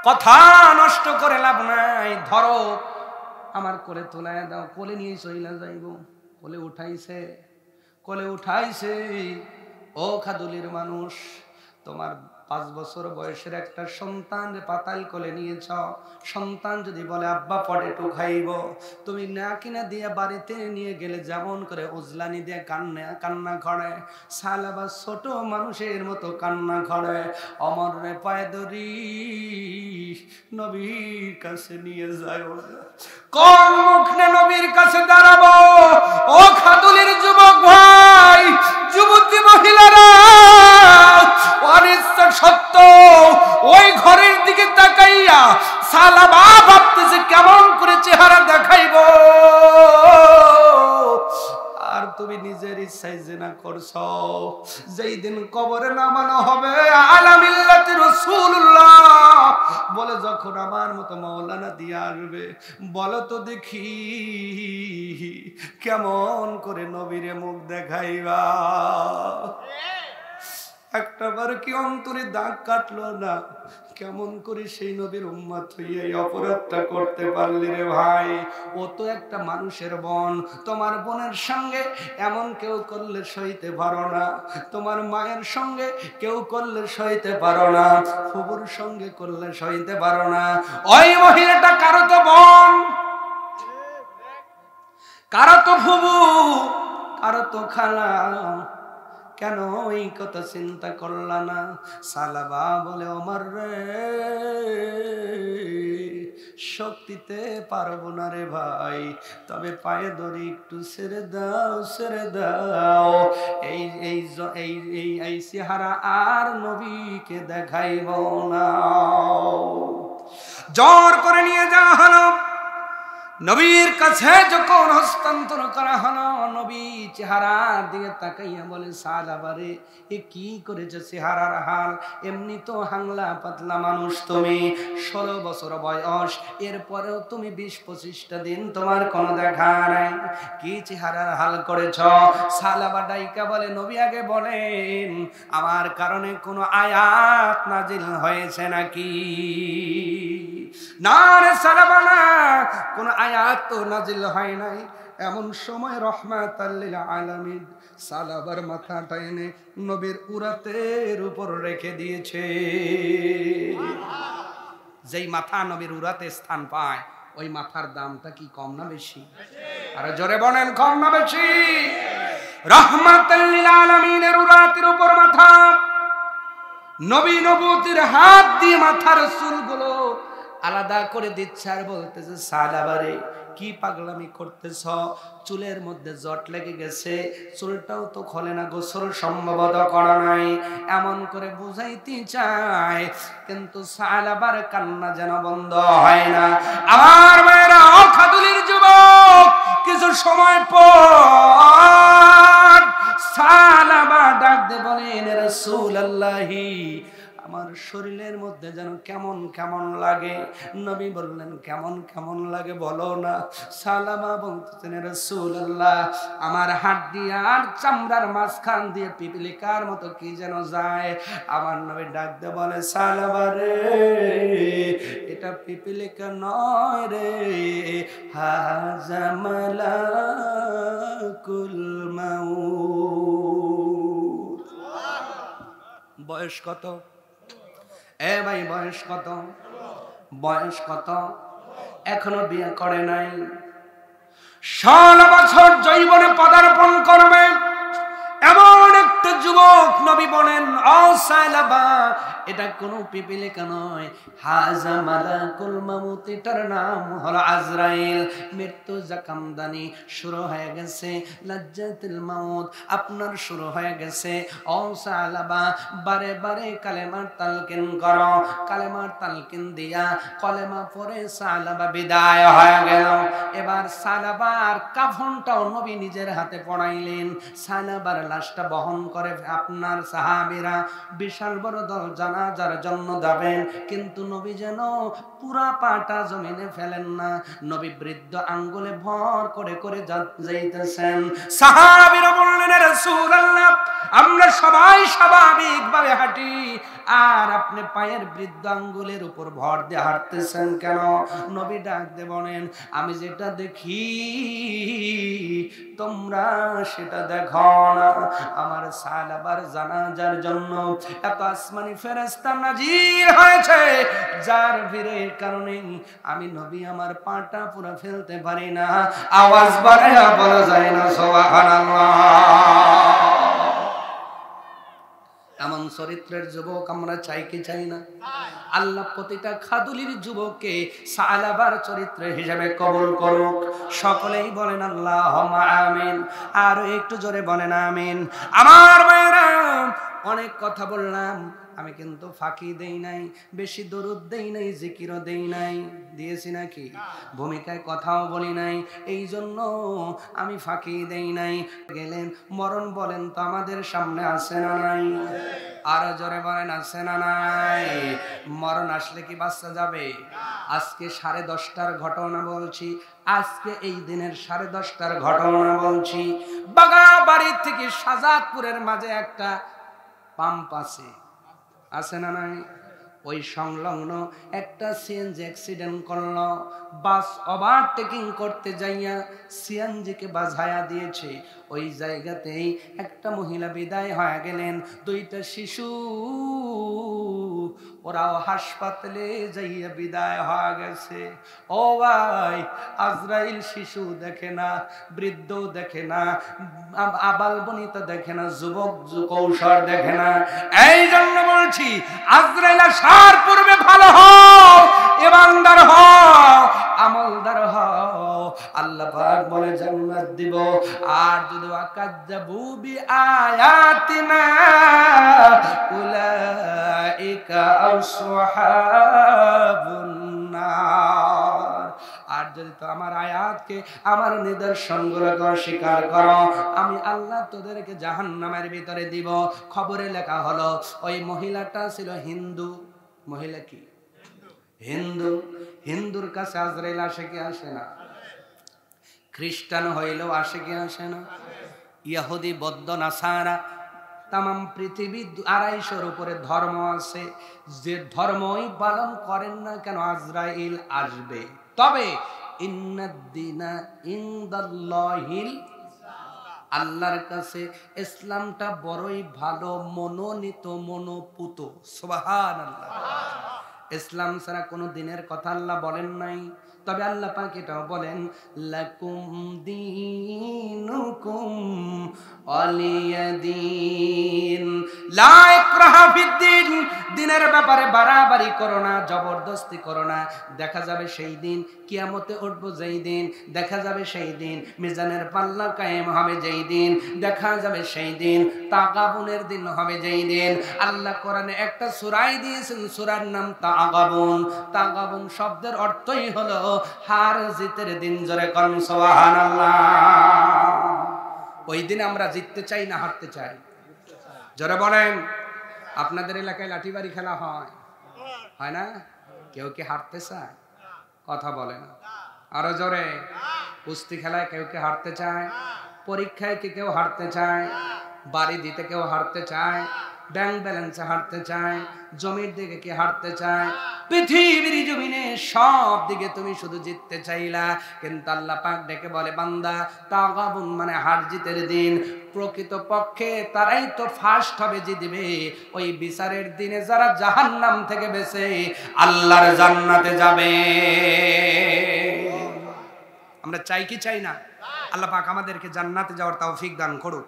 কথা নষ্ট করে লাভ নাই, ধরো আমার কোলে তোলায় দাও, কোলে নিয়ে চলে যাইব। কোলে উঠাইছে। ও খাদুলির মানুষ, তোমার 5 বছর বয়সের একটা সন্তান পাতাল কোলে নিয়েছ। সন্তান যদি বলে আব্বা পটেটো খাইব, তুমি না কিনা দিয়ে বাড়িতে নিয়ে গেলে যেমন করে উজলানি দিয়ে কান্না করে, সালাবা ছোট মানুষের মতো কান্না করে। অমরে পায়ে ধরি নবীর কাছে নিয়ে যায়। কোন মুখে নবীর কাছে দাঁড়াবো? ও খাদুলির যুবক ভাই, যুবতী মহিলারা, অনিচ্ছা সত্য ওই ঘরের দিকে তাকাইয়া সালাবা ভাবতেছে কেমন করে চেহারা দেখাইব। আর তুমি নিজের ইচ্ছায় জিনা করছো। যেই দিন কবরে নামানো হবে আলা মিল্লাতি রাসূলুল্লাহ বলে, যখন আমার মতো মাওলানা দিয়ে আসবে, বলো তো দেখি কেমন করে নবীরে মুখ দেখাইবা? একটাবার কি অন্তরে দাগ কাটলো না? কেমন করে সেই নবীর উম্মত হইয়া এই অপরাধটা করতে পারলি রে ভাই? ও তো একটা মানুষের বোন। তোমার বোনের সঙ্গে এমন কেউ করলে সইতে পারো না, তোমার মায়ের সঙ্গে কেউ করলে সইতে পারো না, ফুবুর সঙ্গে করলে সইতে পারো না। ওই মহিলাটা কারো তো বোন, কারো তো ফুবু, কারো তো খালা। কেন এই কথা চিন্তা করলা না? সালাবা বলে, ওমর রে, শক্তিতে পারবো না রে ভাই, তবে পায়ে ধরে একটু ছেড়ে দাও, ছেড়ে দাও। এই চেহারা আর নবীকে দেখাইব না। জোর করে নিয়ে যাওয়া হলো। নবীর কাছে যখন হস্তান্তর করা হলো, নবী চেহারার দিকে তাকাইয়া বলে, সালাবারে এ কি করেছে, চেহারার হাল, এমনি তো হাংলা পাতলা মানুষ তুমি, 16 বছর বয়স, এরপরেও তুমি 20-25টা দিন তোমার কোনো দেখা নাই, কি চেহারার হাল করেছ? সালাবা ডাইকা বলে, নবী আগে বলেন আমার কারণে কোনো আয়াত নাজিল হয়েছে নাকি? না রে সালাবা, না, কোন আয়াত তো নাজিল হয় নাই। এমন সময় রহমাতাল লিল আলামিন সালাবার মাথাটা এনে নবীর উরাতের উপর রেখে দিয়েছে। যেই মাথা নবীর উরাতে স্থান পায়, ওই মাথার দামটা কি কম না বেশি? আর জোরে বলেন, কম না বেশি? রহমাতাল লিল আলামিনের উরাতের উপর মাথা, নবী নবুয়তের হাত দিয়ে মাথার চুলগুলো আলাদা করে দিচ্ছে আর বলতেছে, সালাবারে কি পাগলামি করতেছ, চুলের মধ্যে জট লেগে গেছে, চুলটাও তো খোলে না, গোসল সম্ভবত করা নাই, এমন করে বুঝাইতে চায়, কিন্তু সালাবার কান্না যেন বন্ধ হয় না। আমার মায়েরা, খাদুলির যুবক, কিছু সময় পর সালাবা ডাক দে বলেন, রাসূলুল্লাহি আমার শরীরের মধ্যে যেন কেমন কেমন লাগে। নবী বললেন, কেমন কেমন লাগে বলো না। সালামা বলতেছেন, রাসূলুল্লাহ আমার হাড্ডি আর চামড়ার মাঝখান দিয়ে পিপিলিকার মতো কি যেন যায়। আমার নবী ডাক দিয়ে বলে, সালামা রে, এটা পিপিলিকা নয় রে, হাযা মালাকুল মাউত। বয়স কত? এ ভাই, বয়স কত? বয়স কত? এখনো বিয়ে করে নাই, 16 বছর যৌবনে পদার্পণ করবে এমন একটা যুবক। নবী বলেন, ও সালাবা, এটা কোনো পিপিলিকা নয়, হাযা মালাকুল মাউত, এটার নাম হলো আজরাইল। মৃত্যু জাকামদানি শুরু হয়ে গেছে, লাজ্জাতুল মাউত আপনার শুরু হয়ে গেছে। ও সালাবা, বারে বারে কালেমার তালকিন করো। কালেমার তালকিন দিয়া কলেমা পড়ে সালাবা বিদায় হয়ে গেল। এবার সালাবার কাফনটাও নবী নিজের হাতে পড়াইলেন। সালাবার লাশটা বহন করে আপনার সাহাবীরা বিশাল বড় দল জানাজার জন্য যাবেন, কিন্তু নবী যেন পুরা পাটা জমিনে ফেলেন না। নবী বৃদ্ধ আঙ্গুলে ভর করে করে যাইতেছেন। সাহাবীরা বললেন, রাসূলুল্লাহ আমরা সবাই স্বাভাবিকভাবে হাঁটি, আর আপনি পায়ের বৃদ্ধ আঙ্গুলের উপর ভর দিয়ে হাঁটতেছেন কেন? নবী ডাক দিয়ে বলেন, আমি যেটা দেখি তোমরা সেটা দেখো না। আমার সালাবার জানাজার জন্য এত আসমানি ফেরেশতা নাজিল হয়েছে, যার ভিড়ের কারণে আমি নবী আমার পাটা পুরো ফেলতে পারি না, আওয়াজ বাড়ায়া বলা যায় না সুবহানাল্লাহ। এমন চরিত্রের যুবক আমরা চাই কি চাই না? আল্লাহ প্রতিটা খাদুলির যুবককে সালাবার চরিত্র হিসেবে কবুল করুক। সকলেই বলেন আল্লাহুম্মা আমিন। আর একটু জোরে বলেন আমিন। আমার ভাইরা, অনেক কথা বললাম, আমি কিন্তু ফাঁকি দেই নাই, বেশি দরুদ দেই নাই, জিকিরও দেই নাই, দিয়েছি নাকি? ভূমিকায় কথাও বলি নাই, এই জন্য আমি ফাঁকি দেই নাই। গেলেন মরণ, বলেন তো আমাদের সামনে আছে না নাই? আরো জোরে বলেন, আছে না নাই? মরণ আসলে কি বাচ্চা যাবে? আজকে 10:30টার ঘটনা বলছি, আজকে এই দিনের 10:30টার ঘটনা বলছি। বাগাবাড়ি থেকে শাহজাদপুরের মাঝে একটা পাম্প আছে না নাই? ওই সংলগ্ন একটা সিএনজি অ্যাক্সিডেন্ট করলো। বাস ওভারটেকিং করতে যাইয়া সিএনজিকে বাজায়া দিয়েছে। ওই জায়গাতেই একটা মহিলা বিদায় হয়ে গেলেন, 2টা শিশু ওরাও হাসপাতালে যাইয়া বিদায় হয়ে গেছে। ও ভাই, আজরাইল শিশু দেখে না, বৃদ্ধ দেখে না, আবাল বনিতা দেখে না, যুবক কৌশল দেখে না। এই জন্য বলছি, আজরাইল আসার পূর্বে ভালো হও, ইমানদার হও, আমলদার হও, আল্লাহ পাক বলে জান্নাত দিব। আর যদি ওয়াকাজ্জাবু বিআয়াতিনা উলাইকা আসহাবুন নার, আর যদি তো আমার আয়াতকে, আমার নিদর্শনগুলোকে অস্বীকার করো, আমি আল্লাহ তোদেরকে জাহান্নামের ভিতরে দিব। খবরে লেখা হলো ওই মহিলাটা ছিল হিন্দু। মহিলা কি? হিন্দু। হিন্দুর কাছে আজরাইল আসে কি আসে না? খ্রিস্টান হইলেও আসে কি আসে না? ইহুদি, বৌদ্ধ, নাসারা, তামাম পৃথিবী ২৫০-র উপরে ধর্ম আছে। যে ধর্মই পালন করেন না কেন আজরাইল আসবে। তবে ইন্নাদ্দিনা ইনদাল্লাহিল, আল্লাহর কাছে ইসলামটা বড়ই ভালো, মনোনীত, মনোপুত। সুবহানাল্লাহ। ইসলাম ছাড়া কোনো দিনের কথা আল্লাহ বলেন নাই। তবে আল্লাহ পাক এটাও বলেন, লাকুম দীনুকুম ওয়ালিয়াদিন, লা ইকরাহা ফিদ্দিন। দিনের ব্যাপারে বাড়াবাড়ি করো না, জবরদস্তি করো না। দেখা যাবে সেই দিন, কিয়ামতে উঠবো যেই দিন, দেখা যাবে সেই দিন মিজানের পাল্লা কায়েম হবে যেই দিন, দেখা যাবে সেই দিন তাগাবুনের দিন হবে যেই দিন। আল্লাহ কোরআনে একটা সূরাই দিয়েছেন, সূরার নাম তাগাবুন। তাগাবুন শব্দের অর্থই হলো হার জিতের দিন। জোরে কোন সুবহানাল্লাহ। ওই দিন আমরা জিততে চাই না হারতে চাই? জোরে বলেন। আপনাদের এলাকায় লাঠিবাড়ি খেলা হয়? হয় না? কেউ কি হারতে চায়? কথা বলে না। আরো জোরে। কুস্তি খেলায় কেউ কি হারতে চায়? পরীক্ষায় কি কেউ হারতে চায়? বাড়ি দিতে কেউ হারতে চায়? ব্যাংক ব্যালেন্সে হারতে চায়? জমির দিকে কি হারতে চায়? পৃথিবীর জমিনে সব দিকে তুমি শুধু জিততে চাইলা, কিন্তু আল্লাহ পাক ডেকে বলে, বান্দা তাগাবুন মানে হার জিতের দিন। প্রকৃত পক্ষে তারাই তো ফার্স্ট হবে, জিতবে। ওই বিচারের দিনে যারা জাহান্নাম থেকে বেঁচে আল্লাহর জান্নাতে যাবে। আমরা চাই কি চাই না? আল্লাহ পাক আমাদেরকে জান্নাতে যাওয়ার তৌফিক দান করুক।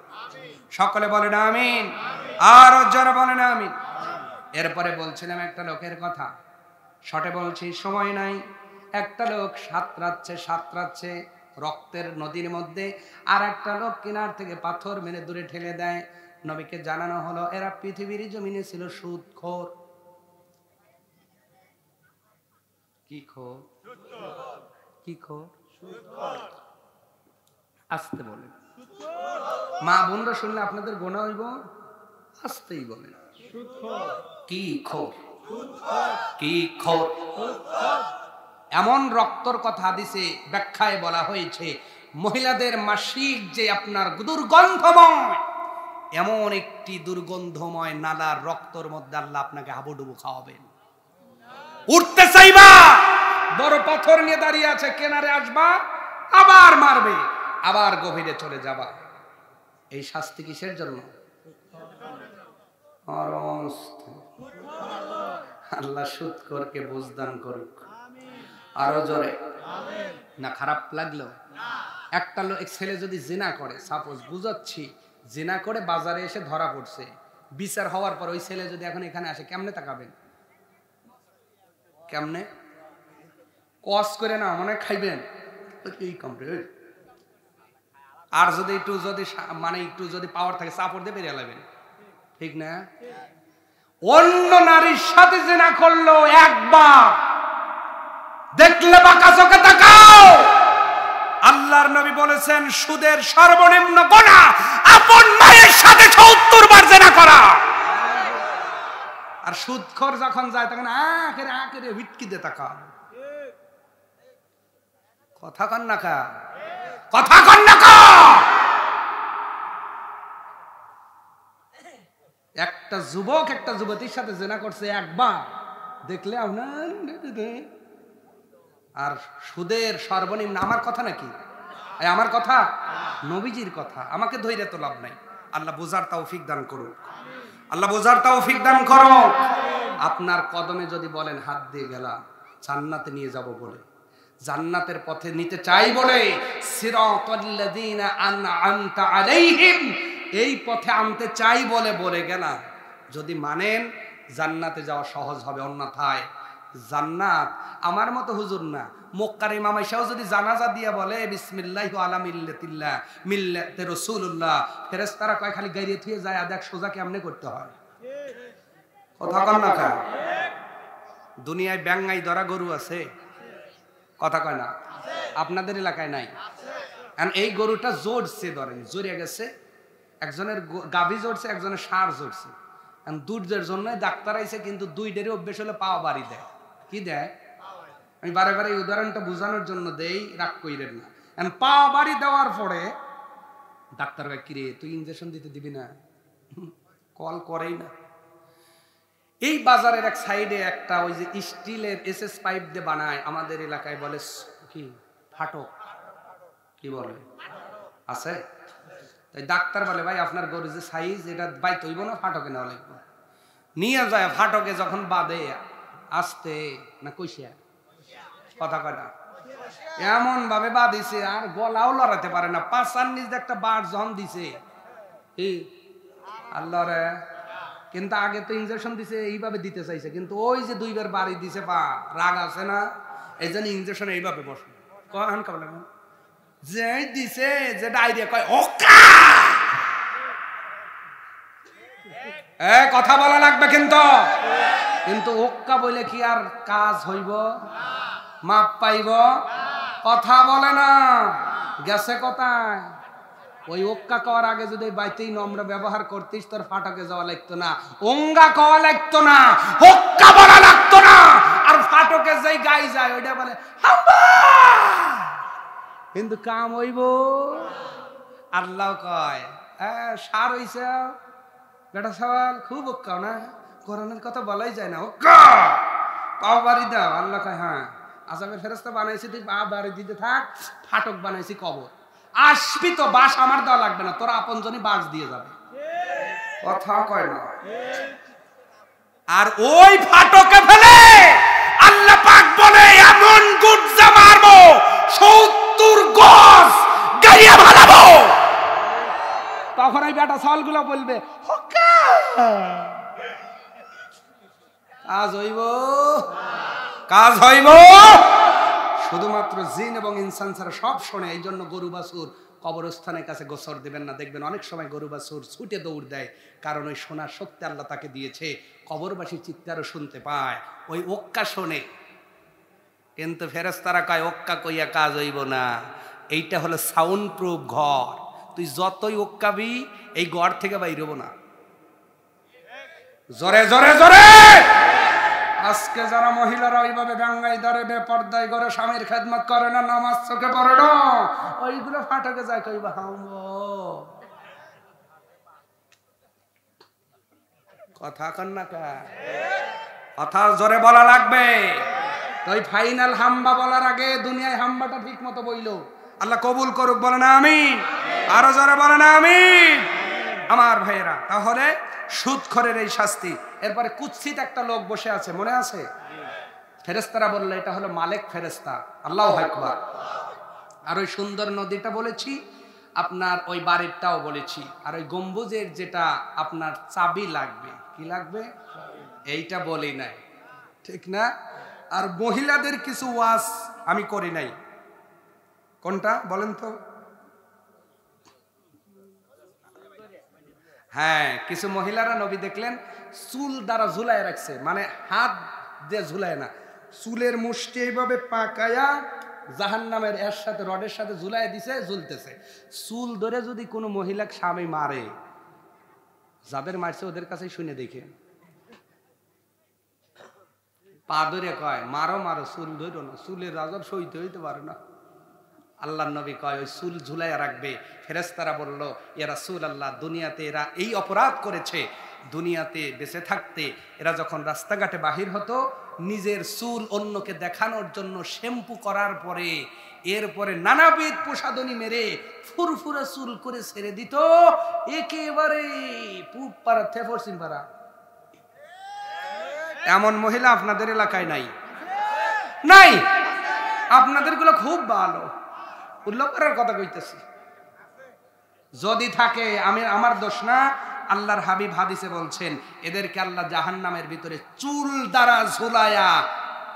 সকলে বলেন আমিন। আর যারা বলেন আমিন। এরপরে বলছিলাম একটা লোকের কথা, শর্টে বলছি, সময় নাই। একটা লোক সাঁতরাচ্ছে রক্তের নদীর মধ্যে, আর একটা লোক কিনার থেকে পাথর মেরে দূরে ঠেলে দেয়। নবীকে জানানো হলো এরা পৃথিবীর জমিনে ছিল সুদখোর। কি খোর? কি খোর? আসতে বলেন। মা বোনরা শুনলে আপনাদের গোনা হইব, আসতেই বলেন। কি খোর? কি খোর? এমন রক্তর কথা হাদিসে ব্যাখ্যায় বলা হয়েছে, মহিলাদের মাসিক যে আপনার দুর্গন্ধময়, এমন একটি দুর্গন্ধময় নালার রক্তর মধ্যে আল্লাহ আপনাকে হাবুডুবু খাওয়াবেন। উঠতে চাইবা, বড় পাথর নিয়ে দাঁড়িয়ে আছে, কেনারে আসবা, আবার মারবে, আবার গভীরে চলে যাবা। এই শাস্তি কিসের জন্য? আল্লাহ সুদখোরকে বুঝদান করুক। আরো জোরে। না খারাপ লাগলো? একটা লোক ছেলে যদি জিনা করে, সাপোজ বুঝাচ্ছি, জিনা করে বাজারে এসে ধরা পড়ছে, বিচার হওয়ার পর ওই ছেলে যদি এখন এখানে আসে, কেমনে তাকাবেন? কেমনে? কস করে না মনে খাইবেন এই কামড়ে। আর যদি একটু যদি পাওয়ার থাকে, সাপোর্ট দিয়ে বেরিয়ে লাগবেন, ঠিক না? অন্য নারীর সাথে জিনা করলো একবার, দেখলে বাঁকা চোখে তাকাও। আল্লাহর নবী বলেছেন, সুদের সর্বনিম্ন গুনাহ আপন মায়ের সাথে ৭০ বার জিনা করা। আর সুদখোর যখন যায় তখন আখেরে হুটকি দিয়ে তাকাও। কথা কন না কা? কথা কন না কা? একটা যুবক একটা যুবতীর সাথে জিনা করছে একবার, দেখলে আপনার। আর সুদের সর্বনিম্ন, আমার কথা নাকি? আমার কথা, নবীজির কথা। আমাকে ধৈর্য তো লাভ নাই। আল্লাহ বোঝার তৌফিক দান করুক। আল্লাহ বোঝার তৌফিক দান করো। আপনার কদমে যদি বলেন হাত দিয়ে গেলাম জান্নাতে নিয়ে যাব বলে, জান্নাতের পথে নিতে চাই বলে, সিরাতাল্লাযীনা আন'আমতা আলাইহিম, এই পথে আনতে চাই বলে বলে গেলাম, যদি মানেন জান্নাতে যাওয়া সহজ হবে। অন্যথায় জান্নাত আমার মতো হুজুর না, মক্কার ইমাম আয়েশাও যদি জানাজা দিয়ে বলে বিসমিল্লাহি আলা মিল্লাতিল্লাহ, মিল্লাতে রাসূলুল্লাহ, ফেরেশতারা কয় খালি গাইরে থুয়ে যায়, দেখ সোজা কেমনে করতে হয়। কথা কন না কা? দুনিয়ায় ব্যাঙ্গাই ধরা গরু আছে? কথা কয় না? আপনাদের এলাকায় নাই? এই গরুটা জোরছে, ধরেন জড়িয়ে গেছে, একজনের গাভী জড়ছে, একজনের ষাঁড় জড়ছে, দুধের জন্য ডাক্তার আইছে, কিন্তু দুইটারই অভ্যেস হলে পাওয়া বাড়ি দেয়। কি দেয়? আমি বারে বারে এই উদাহরণটা বোঝানোর জন্য দেই, রাগ কইরেন না। পাওয়া বাড়ি দেওয়ার পরে ডাক্তার ভাই, কিরে তুই ইনজেকশন দিতে দিবি না? কল করেই না। এই বাজারের এক সাইডে একটা ওই যে স্টিলের এসএস পাইপ দিয়ে বানায়, আমাদের এলাকায় বলে কি ফাটক, কি বলে আছে। তাই ডাক্তার বলে, ভাই আপনার গরু যে সাইজ, এটা বাই তৈব না, ফাটকে নেওয়া লাগবে। নিয়ে যায় ফাটকে, যখন বাঁধে আসতে না কইসা, কথা কয়টা, এমন ভাবে বাঁধিছে আর গলাও লড়াতে পারে না। পাশার নিচে একটা বার যখন দিছে, আল্লাহ রে, কিন্তু আগে তো ইনজেকশন দিছে, এইভাবে দিতে চাইছে, কিন্তু ওই যে দুইবার বাড়ি দিছে, পা রাগ আছে না, এই জন্য ইনজেকশন এইভাবে বসে কখন কেমন যে দিছে, যে ডাইরিয়া কয় ওকা। কথা বলা লাগবে কিন্তু, কিন্তু ওক্কা বলে কি আর কাজ হইব? মাপ পাইব? কথা বলে না, গেছে কোথায়? ওই ওক্কা কওয়ার আগে যদি বাইতেই নম্র ব্যবহার করতিস, তোর ফাটকে যাওয়া লাগতো না, ওঙ্গা কওয়া লাগতো না, ওক্কা বলা লাগতো না। আর ফাটকে যাই গাই যায়, ওইটা বলে হাম্বা, কিন্তু কাম হইব। আল্লাহ কয় সার হইছে বেটা সওয়াল, খুব ওক্কাও না, কোরআনের কথা বলাই যায় না, ওক্কা পাও বাড়ি দাও। আল্লাহ কয় হ্যাঁ, আযাবের ফেরেশতা বানাইছি, তুই পা বাড়ি দিতে থাক, ফাটক বানাইছি কবর। আসবি তো, বাস আমার দেওয়া লাগবে না, তোরা আপনজনই বাস দিয়ে যাবে। কথা কয় না। আর ওই ফাটকে ফেলে আল্লাহ পাক বলে, এমন গুজা মারবো 70 গজ গাইয়া ভালাবো। তখন এই বেটা সালগুলো বলবে কাজ হইব, কাজ হইব। শুধুমাত্র জিন এবং ইনসান ছাড়া সব শোনে। এই জন্য গরু বাছুর কবরস্থানের কাছে গোসর দেবেন না। দেখবেন অনেক সময় গরু বাছুর ছুটে দৌড় দেয়, কারণ ওই শোনার শক্তি আল্লাহ তাকে দিয়েছে। কবরবাসীর চিৎকারও শুনতে পায়, ওই ওক্কা শোনে। কিন্তু ফেরেশতারা কয় ওক্কা কইয়া কাজ হইব না। এইটা হলো সাউন্ড প্রুফ ঘর, তুই যতই ওক্কাবি এই ঘর থেকে বাইর হবো না। জোরে জোরে জোরে। আজকে যারা মহিলারা ওইভাবে ডাঙ্গাই ধরে বেপর্দায় করে স্বামীর খেদমত করে না, নামাজ চোখে পড়ে না, ওইগুলো ফাটকে যায় কইবা হামবো। কথা কন না কা, কথা জোরে বলা লাগবে। তো ওই ফাইনাল হাম্বা বলার আগে দুনিয়ায় হাম্বাটা ঠিক মতো বইলো। আল্লাহ কবুল করুক, বলে না আমিন। আরো জোরে বলে না আমিন। আমার ভাইয়েরা, তাহলে সুদখোরের এই শাস্তি। এরপরে কুৎসিত একটা লোক বসে আছে, মনে আছে? ফেরেশতারা বললে এটা হলো মালিক ফেরেশতা। আল্লাহু আকবার। আর ওই সুন্দর নদীটা বলেছি, আপনার ওই বাড়িটাও বলেছি, আর ওই গম্বুজের যেটা আপনার চাবি লাগবে, কি লাগবে এইটা বলি নাই, ঠিক না? আর মহিলাদের কিছু ওয়াজ আমি করি নাই, কোনটা বলেন তো? হ্যাঁ, কিছু মহিলারা নবী দেখলেন চুল দ্বারা ঝুলায় রাখছে, মানে হাত দিয়ে ঝুলায় না, চুলের মুষ্টি এইভাবে পাকায়া জাহান্নামের এর সাথে রডের সাথে ঝুলাই দিছে, ঝুলতেছে। চুল ধরে যদি কোনো মহিলাকে স্বামী মারে, যাদের মারছে ওদের কাছেই শুনে দেখে, পা ধরে কয় মারো মারো, চুল ধরো না, চুলের আযাব সইতে হইতে পারে না। আল্লাহর নবী কয় ওই চুল ঝুলাইয়া রাখবে। ফেরেশতারা বলল, ইয়া রাসূলুল্লাহ, দুনিয়াতে এরা এই অপরাধ করেছে, দুনিয়াতে বেঁচে থাকতে এরা যখন রাস্তাঘাটে বাহির হতো, নিজের চুল অন্যকে দেখানোর জন্য শ্যাম্পু করার পরে এরপরে নানাবিধ প্রসাধনী মেরে ফুরফুরা চুল করে ছেড়ে দিত, একেবারে পুপ পাড়া থেফরসিন পাড়া। এমন মহিলা আপনাদের এলাকায় নাই? নাই? আপনাদের গুলো খুব ভালো, উল্লেখ করার কথা কইতেছি। যদি থাকে আমি, আমার দোষ না। আল্লাহর হাবিব হাদিসে বলছেন, এদেরকে আল্লাহ জাহান্নামের ভিতরে চুল দ্বারা ঝুলায়া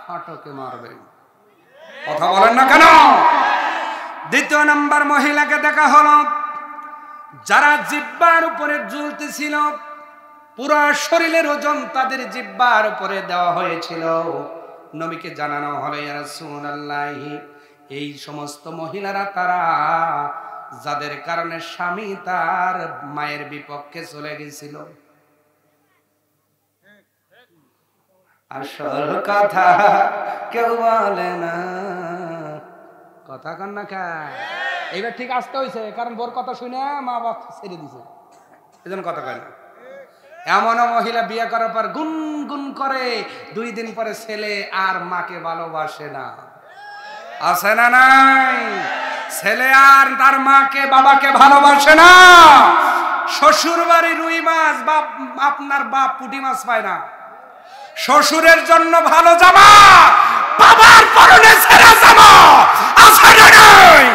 ফাটকে মারবেন। কথা বলেন না কেন? দ্বিতীয় নাম্বার মহিলাকে দেখা হলো, যারা জিহ্বার উপরে ঝুলতেছিল, পুরো শরীরের ওজন তাদের জিহ্বার উপরে দেওয়া হয়েছিল। নবীকে জানানো হলো ইয়া রাসূলুল্লাহ, এই সমস্ত মহিলারা তারা যাদের কারণে স্বামী তার মায়ের বিপক্ষে চলে গেছিল। আসল কথা কেউ বলে না, কথা কন না কা এইবার ঠিক আসতে হয়েছে, কারণ বোর কথা শুনে মা বাপ ছেড়ে দিছে, এজন্য কথা কয় না। এমনও মহিলা বিয়ে করার পর গুনগুন করে 2 দিন পরে ছেলে আর মাকে ভালোবাসে না, আছে না নাই? ছেলে আর তার মাকে বাবাকে ভালোবাসে না। শ্বশুর বাড়ি রুই মাছ, বাপ আপনার বাপ পুঁটি মাছ পায় না। শ্বশুরের জন্য ভালো জামা, বাবার পরনে ছেঁড়া জামা, আছে না নাই?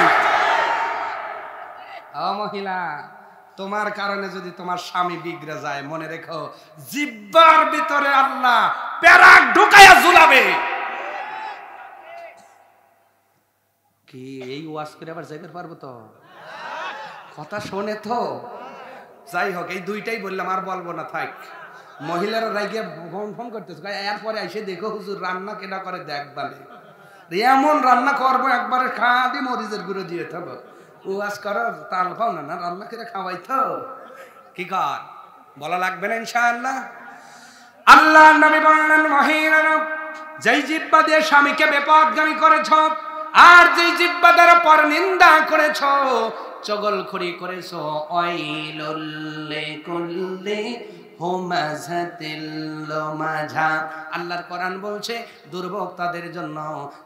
ও মহিলা, তোমার কারণে যদি তোমার স্বামী বিগড়ে যায়, মনে রেখো জিহ্বার ভিতরে আল্লাহ পেরাক ঢুকায়া ঝুলাবে। কি এই ওয়াজ করে আবার যাইতে পারবো তো? কথা শোনে তো? যাই হোক, এই দুইটাই বললাম, আর বলবো না, থাক। মহিলারা রাইগে ফোন করতেছে, এরপরে এসে দেখো হুজুর রান্না কেনা করে দেখবালে, এমন রান্না করবো একবারে খাদি মরিচের গুঁড়ো দিয়ে থাকবো। ওয়াজ করো তাল পাও না, রান্না করে খাওয়াই তো কি কর, বলা লাগবে না ইনশাআল্লাহ। আল্লাহ নবী বললেন, মহিলারা যেই জিহ্বা দিয়ে স্বামীকে বিপদগামী করেছ, আর যেই জিহ্বা দ্বারা পরনিন্দা করেছ, চগলখড়ি করেছ, ওয়াইলুল লিকুল্লি হুমাযাতিল লুমাযা। আল্লাহর কোরআন বলছে দুর্ভোগ তাদের জন্য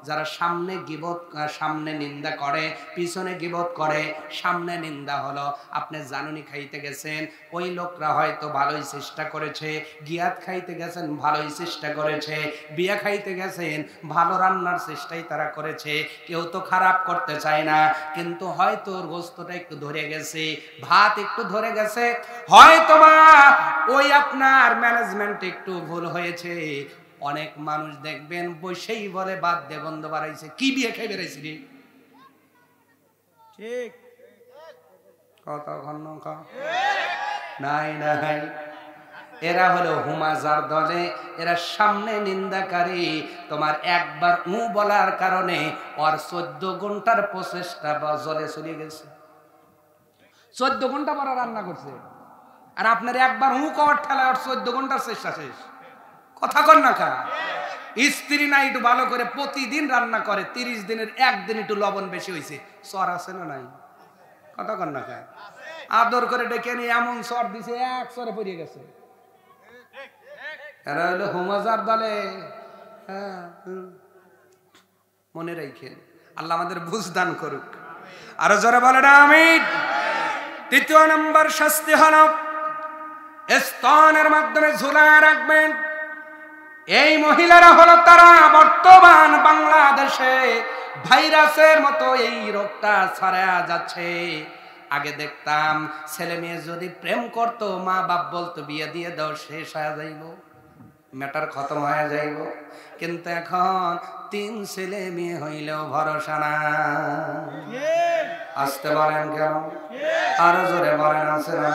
যারা সামনে গীবত, সামনে নিন্দা করে, পিছনে গীবত করে। সামনে নিন্দা হলো আপনি জানুনি খাইতে গেছেন, ওই লোকরা হয়তো ভালোই চেষ্টা করেছে, গিয়াত খাইতে গেছেন ভালোই চেষ্টা করেছে, বিয়া খাইতে গেছেন ভালো রান্নার চেষ্টাই তারা করেছে, কেউ তো খারাপ করতে চায় না, কিন্তু হয়তো গোস্তটা একটু ধরে গেছে, ভাত একটু ধরে গেছে, হয়তো বা ওই আপনার ম্যানেজমেন্ট একটু ভুল হয়েছে। অনেক মানুষ দেখবেন বসেই বলে বাদ দে, গন্ধ বাড়াইছে, কি বিয়ে খাই বেড়াইছি রে, ঠিক কথা নাই নাই। এরা হলো হুমাজার দলে, এরা সামনে নিন্দাকারী। তোমার একবার বলার কারণে ওর 14 ঘন্টার প্রচেষ্টা জলে চলে গেছে। 14 ঘন্টা পর রান্না করছে, আর আপনার একবার কর ঠেলা ওর 14 ঘন্টার চেষ্টা শেষ। কথা কন না কা? স্ত্রী না একটু ভালো করে প্রতিদিন রান্না করে, 30 দিনের একদিন একটু লবণ বেশি হয়েছে, সর আছে না নাই? কথা কন না কা? আদর করে ডেকে নিয়ে এমন সর দিছে, এক সরে পড়িয়ে গেছে। এরা হলো হুমাজার দলে। মনে রাখেন, আল্লাহ আমাদের বুঝ দান করুক। আরো জোরে বলেন আমিন। 3 নম্বর শাস্তি হলো স্তনের মাধ্যমে ঝুলায় রাখবেন। এই মহিলারা হলো তারা বর্তমান বাংলাদেশে ভাইরাসের মতো এই রোগটা ছড়ায়া যাচ্ছে। আগে দেখতাম ছেলে মেয়ে যদি প্রেম করতো, মা বাপ বলতো বিয়ে দিয়ে দাও, শেষ হয়ে যাইব, ম্যাটার খতম হয়ে যাইব। কিন্তু এখন 3 ছেলে মেয়ে হইলেও ভরসা না। আসতে বলেন কেন? আরো জোরে বলেন আছে না?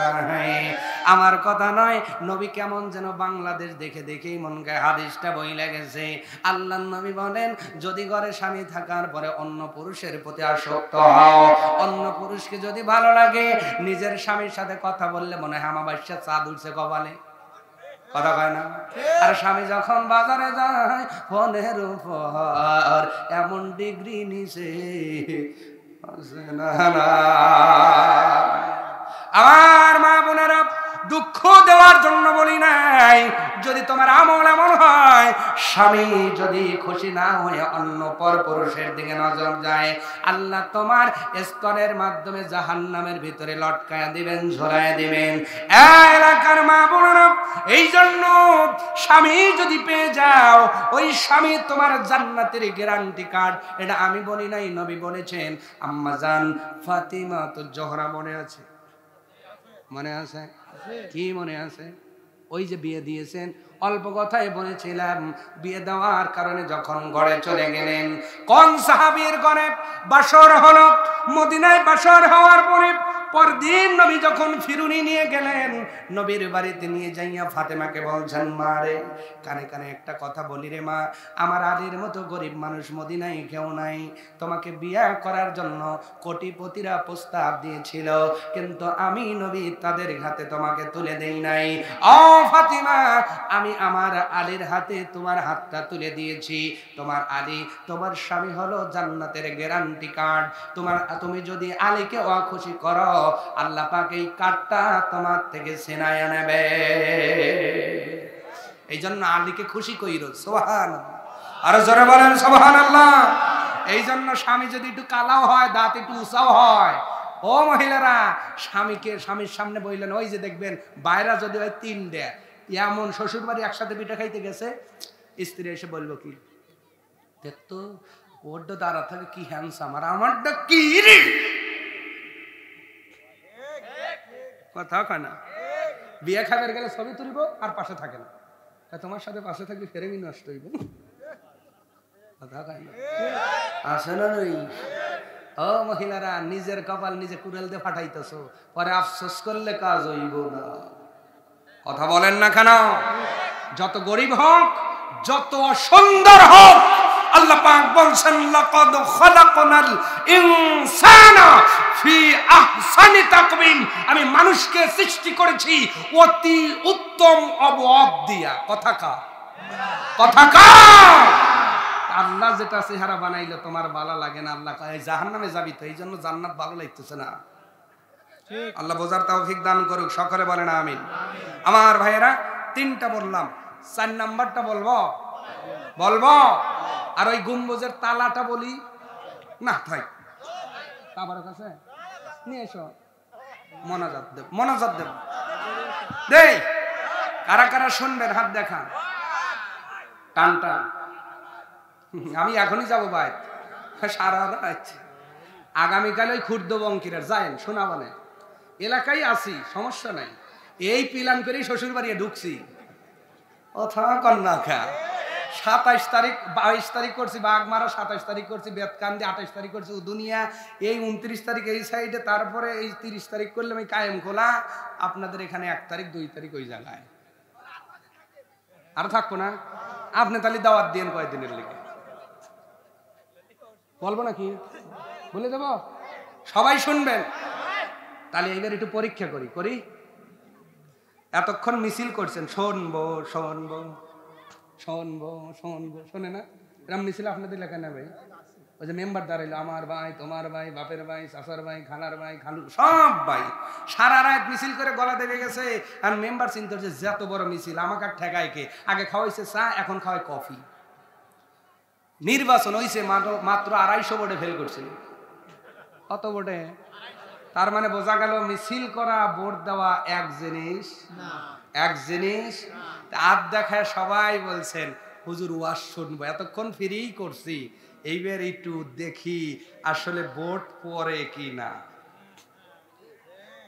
আমার কথা নয়, নবী কেমন যেন বাংলাদেশ দেখে দেখেই মন গায়ে হাদিসটা বইলে গেছে। আল্লাহর নবী বলেন, যদি ঘরে স্বামী থাকার পরে অন্য পুরুষের প্রতি আসক্ত হও, অন্য পুরুষকে যদি ভালো লাগে, নিজের স্বামীর সাথে কথা বললে মনে হয় আমাবাস্যা চাঁদ উঠছে কপালে, কথা কয় না? আর স্বামী যখন বাজারে যায় ফোনের উপর এমন ডিগ্রি নিছে, আমার মা বোনেরা, দুঃখ দেওয়ার জন্য বলি নাই। যদি তোমার আমল এমন হয়, স্বামী যদি খুশি না হয়ে অন্য পর পুরুষের দিকে নজর যায়, আল্লাহ তোমার স্তনের মাধ্যমে জাহান্নামের ভিতরে লটকায়া দিবেন, ঝোলায় দিবেন। এলাকার মা বোনেরা, এই জন্য স্বামী যদি পেয়ে যাও, ওই স্বামী তোমার জান্নাতের গ্যারান্টি কার্ড। এটা আমি বলি নাই, নবী বলেছেন। আম্মা জান ফাতিমা তো জোহরা মনে আছে? মনে আছে? কি মনে আছে? ওই যে বিয়ে দিয়েছেন, অল্প কথায় বলেছিলাম, বিয়ে দেওয়ার কারণে যখন ঘরে চলে গেলেন, কোন সাহাবীর ঘরে বাসর হলো? মদিনায় বাসর হওয়ার পরে পরদিন নবী যখন ফিরুনি নিয়ে গেলেন, নবীর বাড়িতে নিয়ে যাইয়া ফাতেমাকে বলছেন, মা রে, কানে কানে একটা কথা বলি রে মা, আমার আলীর মতো গরিব মানুষ মদিনায় কেউ নাই। তোমাকে বিয়ে করার জন্য কোটিপতিরা প্রস্তাব দিয়েছিল, কিন্তু আমি নবী তাদের হাতে তোমাকে তুলে দেই নাই। ও ফাতিমা, আমি আমার আলীর হাতে তোমার হাতটা তুলে দিয়েছি। তোমার আলী, তোমার স্বামী হলো জান্নাতের গ্যারান্টি কার্ড। তুমি যদি আলীকে অখুশি করো, আল্লাহ পাক এই কার্ডটা তোমার থেকে ছিনাইয়া নেবে। এই জন্য আলীকে খুশি কইরো। সুবহানাল্লাহ, আরো জোরে বলেন সুবহানাল্লাহ। এই জন্য স্বামী যদি একটু কালাও হয়, দাঁত একটু উঁচাও হয়, ও মহিলারা, স্বামীর সামনে বললেন, ওই যে দেখবেন বাইরা যদি হয় 3 এমন শ্বশুর বাড়ি একসাথে পিঠা খাইতে গেছে, স্ত্রী এসে বলবো কি, দেখতো ওরটা দাঁড়া থাকে কি হ্যান্ডসাম, আর আমারটা কি রে, কথা কয় না। বিয়ে খাবার গেলে ছবি তুলবো আর পাশে থাকে না, তোমার সাথে পাশে থাকলে ফেরেমি নষ্ট হইব, কথা কয় না, আসে না নই। ও মহিলারা, নিজের কপাল নিজে কুড়াল দিয়ে ফাটাইতেছো, পরে আফসোস করলে কাজ হইব না। কথা বলেন না কেন? যত গরিব হোক, যত সুন্দর হোক, আল্লাহ পাক বলছেন, লাকাদ খালাকনাল ইনসানা ফি আহসানি তাকওয়িম, আমি মানুষকে সৃষ্টি করেছি অতি উত্তম অবয়ব দিয়া। কথা কা, কথা কা। আল্লাহ যেটা চেহারা বানাইলো তোমার ভালো লাগে না, আল্লাহ কয় জাহান্নামে যাবি তো, এই জন্য জান্নাত ভালো লাগতেছে না। আল্লাহ বোঝার তৌফিক দান করুক, সকলে বলেন আমিন। আমার ভাইয়েরা, 3টা বললাম, 4 নাম্বারটা বলবো আর ওই গম্বুজের তালাটা বলি না, থাক তাবার কাছে নিয়ে এসো, মনাজাত দেব দেই। কারা কারা শুনবেন হাত দেখান, টানটা। আমি এখনই যাবো ভাই, সারা রাত। আগামীকাল ওই ক্ষুদ্র বঙ্কিরের যায়েন শোনাবনে এলাকায় আছি, সমস্যা নাই। এই প্ল্যান করেই শ্বশুর বাড়ি ঢুকছি। অথবা কন্যা খা 27 তারিখ 22 তারিখ করছি বাগমারা, 27 তারিখ করছি বেতকান্দি, 28 তারিখ করছি উদুনিয়া, এই 29 তারিখ এই সাইডে, তারপরে এই 30 তারিখ করলাম এই কায়েম খোলা। আপনাদের এখানে 1 তারিখ 2 তারিখ ওই জায়গায় আর থাকবো না। আপনি তাহলে দাওয়াত দিন কয়দিনের লেগে, বলবো নাকি বলে দেব, সবাই শুনবেন। তাহলে এইবার একটু পরীক্ষা করি। এতক্ষণ মিছিল করছেন, শুনবো শোনে না, এরম মিছিল আপনাদের লেখা নেবে। ওই যে মেম্বার দাঁড়াইলো, আমার ভাই, তোমার ভাই, বাপের ভাই, চাচার ভাই, খালার ভাই, খালু, সব ভাই সারা রাত মিছিল করে গলা দেবে গেছে। আর মেম্বার চিন্তা হচ্ছে যত বড় মিছিল, আমাকে আর ঠেকায় কে? আগে খাওয়াইছে চা, এখন খাওয়ায় কফি। নির্বাচন হইছে মাত্র 250 ভোটে ফেল করছিল। কত ভোটে? তার মানে বোঝা গেল মিছিল করা, ভোট দেওয়া এক জিনিস, আর দেখায় সবাই বলছেন হুজুর ওয়াজ শুনবো, এতক্ষণ ফ্রি করছি, এইবার একটু দেখি আসলে ভোট পড়ে কি না।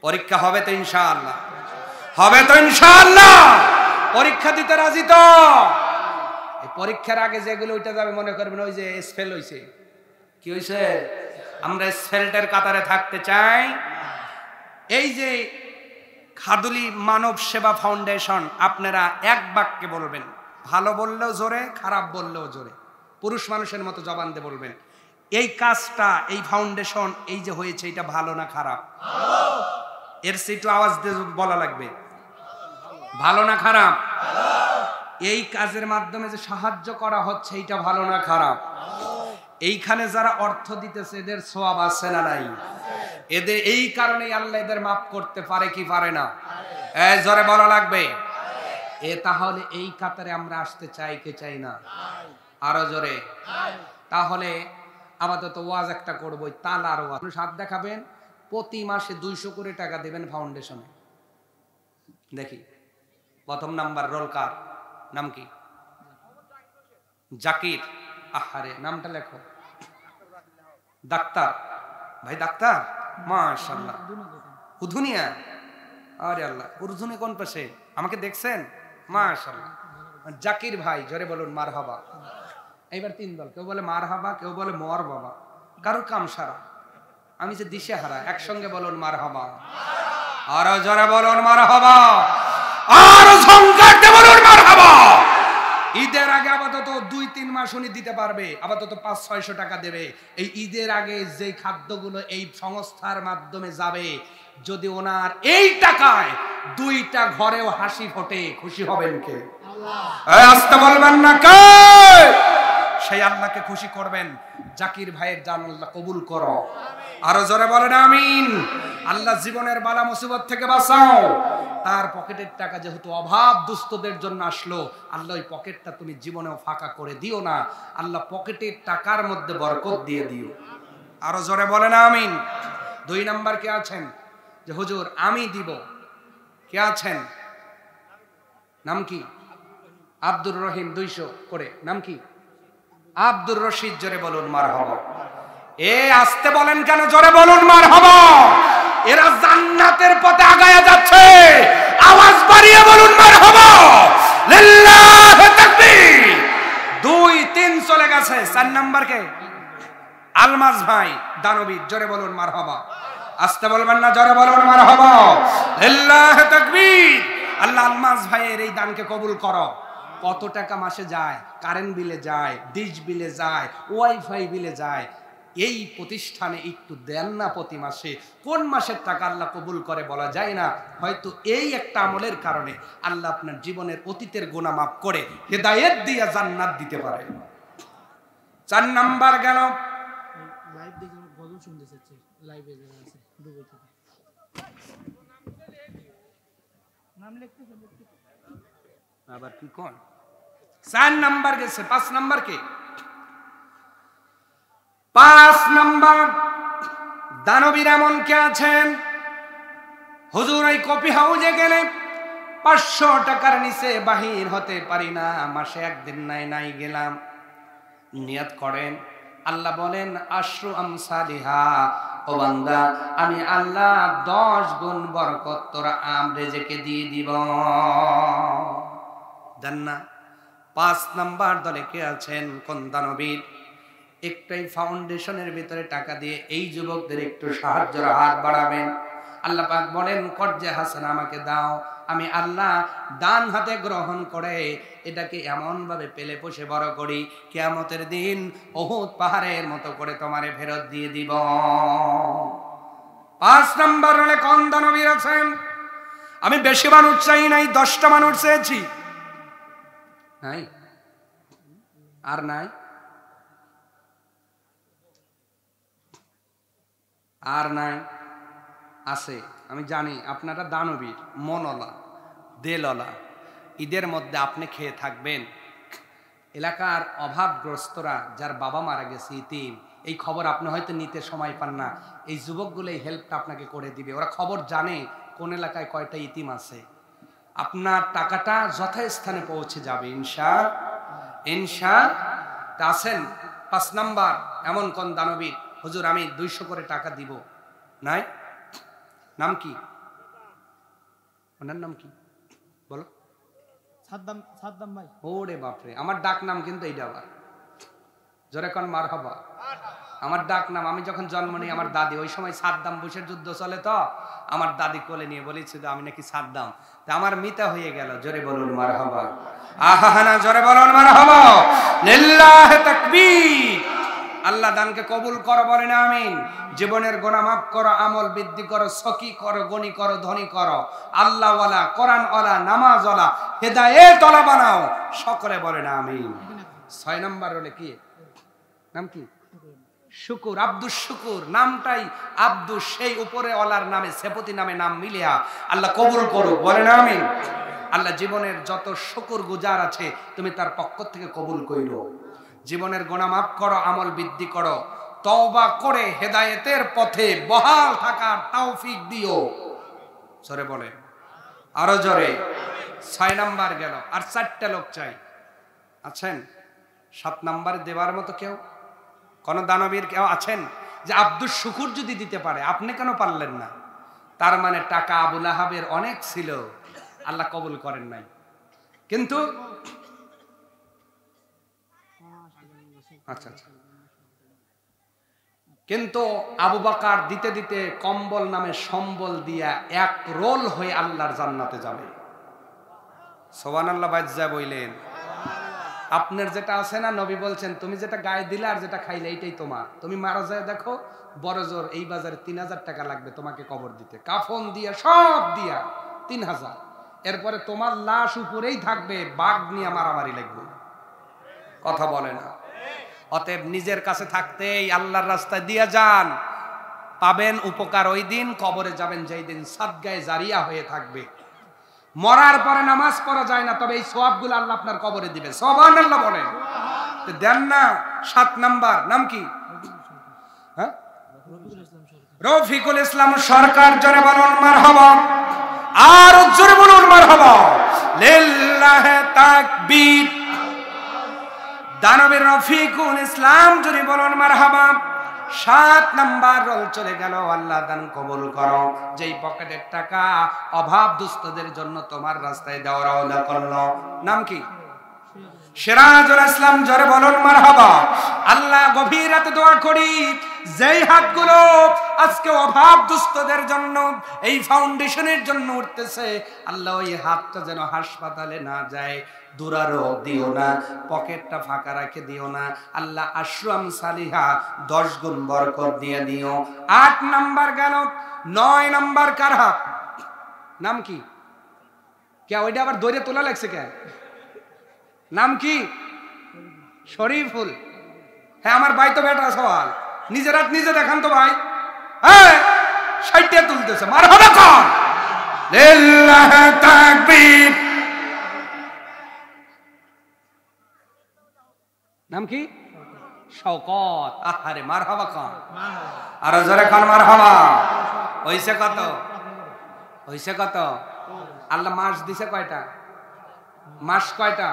পরীক্ষা হবে তো ইনশাআল্লাহ, পরীক্ষা দিতে রাজি তো? এই পরীক্ষার আগে যেগুলো ওইটা যাবে, মনে করবেন ওই যে স্পেল হইছে, কি হইছে, আমরা স্পেলটার কাতারে থাকতে চাই। এই যে খাদুলি মানব সেবা ফাউন্ডেশন, আপনারা এক বাক্যে বলবেন, ভালো বললেও জোরে, খারাপ বললেও জোরে, পুরুষ মানুষের মতো জবান দিয়ে বলবেন, এই কাজটা, এই ফাউন্ডেশন এই যে হয়েছে, এটা ভালো না খারাপ? এর চেয়ে একটু আওয়াজ দিয়ে বলা লাগবে, ভালো না খারাপ? এই কাজের মাধ্যমে যে সাহায্য করা হচ্ছে, এটা ভালো না খারাপ? এইখানে যারা অর্থ দিতেছে, এদের সওয়াব আছে না নাই? এদের এই কারণেই আল্লাহ এদের মাফ করতে পারে কি পারে না? এই জোরে বলা লাগবে। তাহলে এই কাতারে আমরা আসতে চাই কি চাই না? আরো জোরে। তাহলে আপাতত ওয়াজ একটা করবো, তালার ওয়াজ। হাত দেখাবেন, প্রতি মাসে 200 করে টাকা দেবেন ফাউন্ডেশনে। দেখি প্রথম নাম্বার রোল কার নাম কি? জাকির। আহারে নামটা লেখো। ডাক্তার ভাই, ডাক্তার, মাশাআল্লাহ। উধুনিয়া, আরে আল্লাহ, উর্জুনে কোন পাশে? আমাকে দেখছেন? মাশাআল্লাহ। জাকির ভাই, জোরে বলুন মারহাবা। এইবার 3 দল, কেউ বলে মারহাবা, কেউ বলে মর বাবা, কারোর কাম সারা। আমি যে দিশেহারা। একসঙ্গে বলুন মারহাবা, আরো জোরে বলুন মারহাবা, আরো সংকটে বলুন মারহাবা। ঈদের আগে আপাতত 2-3 মাস উনি দিতে পারবে, আপাতত 500-600 টাকা দেবে। এই ঈদের আগে যে খাদ্যগুলো এই সংস্থার মাধ্যমে যাবে, যদি ওনার এই টাকায় 2টা ঘরেও হাসি ফোটে, খুশি হবেন কে? আল্লাহ। আসতে বলবেন না কে? সেই আল্লাহকে খুশি করবেন। জাকির ভাইয়ের জান আল্লাহ কবুল করো, আরো জোরে বলেন আমিন। আল্লাহ জীবনের বালা মুসিবত থেকে বাঁচাও। তার পকেটের টাকা যেহেতু অভাব দুস্থদের জন্য আসলো, আল্লাহ ওই পকেটটা তুমি জীবনেও ফাঁকা করে দিও না। আল্লাহ পকেটের টাকার মধ্যে বরকত দিয়ে দিও, আরো জোরে বলেন আমিন। 2 নাম্বার কে আছেন যে হুজুর আমি দিব? কে আছেন? নাম কি? আব্দুর রহিম 200 করে। নাম কি? আব্দুর রশিদ। জোরে বলুন মারহাবা। এ আসতে বলেন কেন? জোরে বলুন মারহাবা। এরা জান্নাতের পথে আগায়া যাচ্ছে, আওয়াজ বাড়িয়ে বলুন মারহাবা। লিল্লাহি তাকবীর। 2-3 চলে গেছে। 4 নাম্বার কে? আলমাজ ভাই দানবীর। জোরে বলুন মারহাবা। আসতে বলবেন না, জোরে বলুন মারহাবা। লিল্লাহি তাকবীর। আল্লাহ আলমাজ ভাইয়ের এই দানকে কবুল করো। কত টাকা মাসে যায়? কারেন্ট বিলে যায়, ডিশ বিলে যায়, ওয়াইফাই বিলে যায়। এই প্রতিষ্ঠানে একটু দেন না প্রতি মাসে। কোন মাসের টাকা আল্লাহ কবুল করে বলা যায় না। হয়তো এই একটা আমলের কারণে আল্লাহ আপনার জীবনের অতীতের গুনাহ মাফ করে হেদায়েত দিয়ে জান্নাত দিতে পারে। 4 নাম্বার গেল। লাইভ দেখে গজল শুনতে চাচ্ছি, লাইভে যারা আছে দুবাই থেকে নাম লিখতেছে আবার কি কোন? 4 নাম্বার গেছে। 5 নাম্বার কে? 5 নাম্বার দানবীর এমন কে আছেন? হুজুর এই কফি হাউজে গেলে 500 টাকার নিচে বাহির হতে পারি না, মাসে একদিন নাই গেলাম। নিয়ত করেন, আল্লাহ বলেন আশরু আমসালিহা, ও বান্দা আমি আল্লাহ 10 গুণ বরকত তোর রেজেকে দিয়ে দিব। দেন না? 5 নাম্বার দলে কে আছেন? কোন দানবীর? একটাই ফাউন্ডেশনের ভিতরে টাকা দিয়ে এই যুবকদের একটু সাহায্যের হাত বাড়াবেন। আল্লাহ পাক বলেন কর্জে হাসান আমাকে দাও, আমি আল্লাহ ডান হাতে গ্রহণ করে এটাকে এমন ভাবে পেলে পোষে বড় করি, কিয়ামতের দিন উহুদ পাহাড়ের মতো করে তোমারে ফেরত দিয়ে দিব। 5 নাম্বার হলে কোন দানবীর আছেন? আমি বেশি মানুষ চাই নাই, 10টা মানুষ চেয়েছি। নাই আর নাই আর নাই আছে। আমি জানি আপনারা দানবীর, মনওয়ালা, দেলওয়ালা। ঈদের মধ্যে আপনি খেয়ে থাকবেন। এলাকার অভাবগ্রস্তরা যার বাবা মারা গেছে, ইতিম, এই খবর আপনি হয়তো নিতে সময় পান না। এই যুবকগুলো এই হেল্পটা আপনাকে করে দিবে। ওরা খবর জানে কোন এলাকায় কয়টা ইতিম আছে। আপনার টাকাটা যথাস্থানে পৌঁছে যাবে ইনশাআল্লাহ। আছেন 5 নাম্বার এমন কোন দানবীর? হুজুর আমি 200 করে টাকা দিব। নাই? নাম কি? ওনার নাম কি বলো? সাদ্দাম ভাই। ওরে বাপরে, আমার ডাক নাম কিন্তু এইটা। আবার জোরে কোন মারহাবা। আমার ডাক নাম, আমি যখন জন্ম নিই আমার দাদি, ওই সময় সাদ্দাম বুশের যুদ্ধ চলে, তো আমার দাদি কোলে নিয়ে বলেছিল আমি নাকি সাদ্দাম। তা আমার মিতা হয়ে গেল। জোরে বলুন মারহাবা। আহানা, জোরে বলুন মারহাবা। লিল্লাহি তাকবীর। আল্লাহ দানকে কবুল করো, বলেন আমিন। জীবনের গুনাহ মাফ করো, আমল বৃদ্ধি করো, সকি করো, গনি করো, ধনী করো, আল্লাহওয়ালা, কোরআনওয়ালা, নামাজওয়ালা, হেদায়েত ওয়ালা বানাও। সকলে বলেন আমিন। 6 নাম্বার হলে কি নাম? কি? শুকুর। আব্দুস শুকুর নামটাই আব্দুস, সেই উপরে ওয়ালার নামে সেপতি নামে নাম মিলিয়া আল্লাহ কবুল করো, বলেন আমিন। আল্লাহ জীবনের যত শুকুর গুজার আছে তুমি তার পক্ষ থেকে কবুল কইরো। জীবনের গুনাহ মাফ করো, আমল বৃদ্ধি করো, তওবা করে হেদায়েতের পথে বহাল থাকার তৌফিক দিও। জোরে বলে, আরো জোরে। 6 নাম্বার গেল। আর 4টা লোক চাই। আছেন 7 নাম্বার দেওয়ার মতো কেউ? কোন দানবীর কেউ আছেন যে আব্দুস শুকুর যদি দিতে পারে, আপনি কেন পারলেন না? তার মানে টাকা আবুল আহাবের অনেক ছিল, আল্লাহ কবুল করেন নাই। কিন্তু আচ্ছা কিন্তু আবু বকর দিতে দিতে কম্বল নামে সম্বল দিয়া এক রোল হয়ে আল্লাহর জান্নাতে যাবে। সুবহানাল্লাহ বাজ্জা বইলেন। আপনার যেটা আছে না, নবী বলছেন তুমি যেটা গায়ে দিলে আর যেটা খাইলে এইটাই তোমার। তুমি মারা যায় দেখো, বড় জোর এই বাজারে 3000 টাকা লাগবে তোমাকে কবর দিতে, কাফন দিয়া সব দিয়া 3000। এরপরে তোমার লাশ উপরেই থাকবে, বাঘ নিয়ে মারামারি লাগবে, কথা বলে না। অতএব নিজের কাছে থাকতেই আল্লাহর রাস্তায় দিয়ে যান, পাবেন উপকার ওই দিন। কবরে যাবেন যেই দিন সাদগায়ে জারিয়া হয়ে থাকবে। মরার পরে নামাজ পড়া যায় না, তবে এই সওয়াবগুলো আল্লাহ আপনার কবরে দিবে। সুবহানাল্লাহ বলেন। দেন না। 7 নাম্বার নাম কি? হ্যাঁ, রফিকুল ইসলাম সরকার। জোরে বলুন মারহাবা, আর জোরে বলুন মারহাবা। লিল্লাহি তাকবীর। দানবীর রফিকুল ইসলাম, জোরে বলুন মারহাবা। 7 নাম্বার রোল চলে গেল। আল্লাহ দান কবুল করো। যেই পকেটের টাকা অভাব দুস্থদের জন্য তোমার রাস্তায় দেওয়া রওনা করলো, নাম কি? সিরাজুল ইসলাম। জোরে বলুন মারহাবা। আল্লাহ গভীর রাতে দোয়া করি, যেই হাতগুলো আজকে অভাব দুস্থদের জন্য এই ফাউন্ডেশনের জন্য উঠতেছে, আল্লাহ ওই হাতটা যেন হাসপাতালে না যায়, দুরারোগ দিও না, পকেটটা ফাঁকা রাখে দিও না। আল্লাহ আশরাম সালিহা 10 গুণ বরকত দিয়ে দিও। 8 নাম্বার গেল। 9 নাম্বার কার হাত? নাম কি? কে ওইটা আবার দৌড়ে তোলা লাগছে কে? নাম কি? শরীফুল। হ্যাঁ, আমার ভাই তো বেটা সওয়াল, নিজের হাত নিজে দেখান তো ভাই। হ্যাঁ, 60টা তুলতেছে, মারহাবা কর। লিল্লাহি তাকবীর। নাম কি? শওকত। আহারে মারহাবা কর, আর জোরে কর মারহাবা। হইছে কত? হইছে কত? আল্লাহ মাস দিছে কয়টা? মাস কয়টা?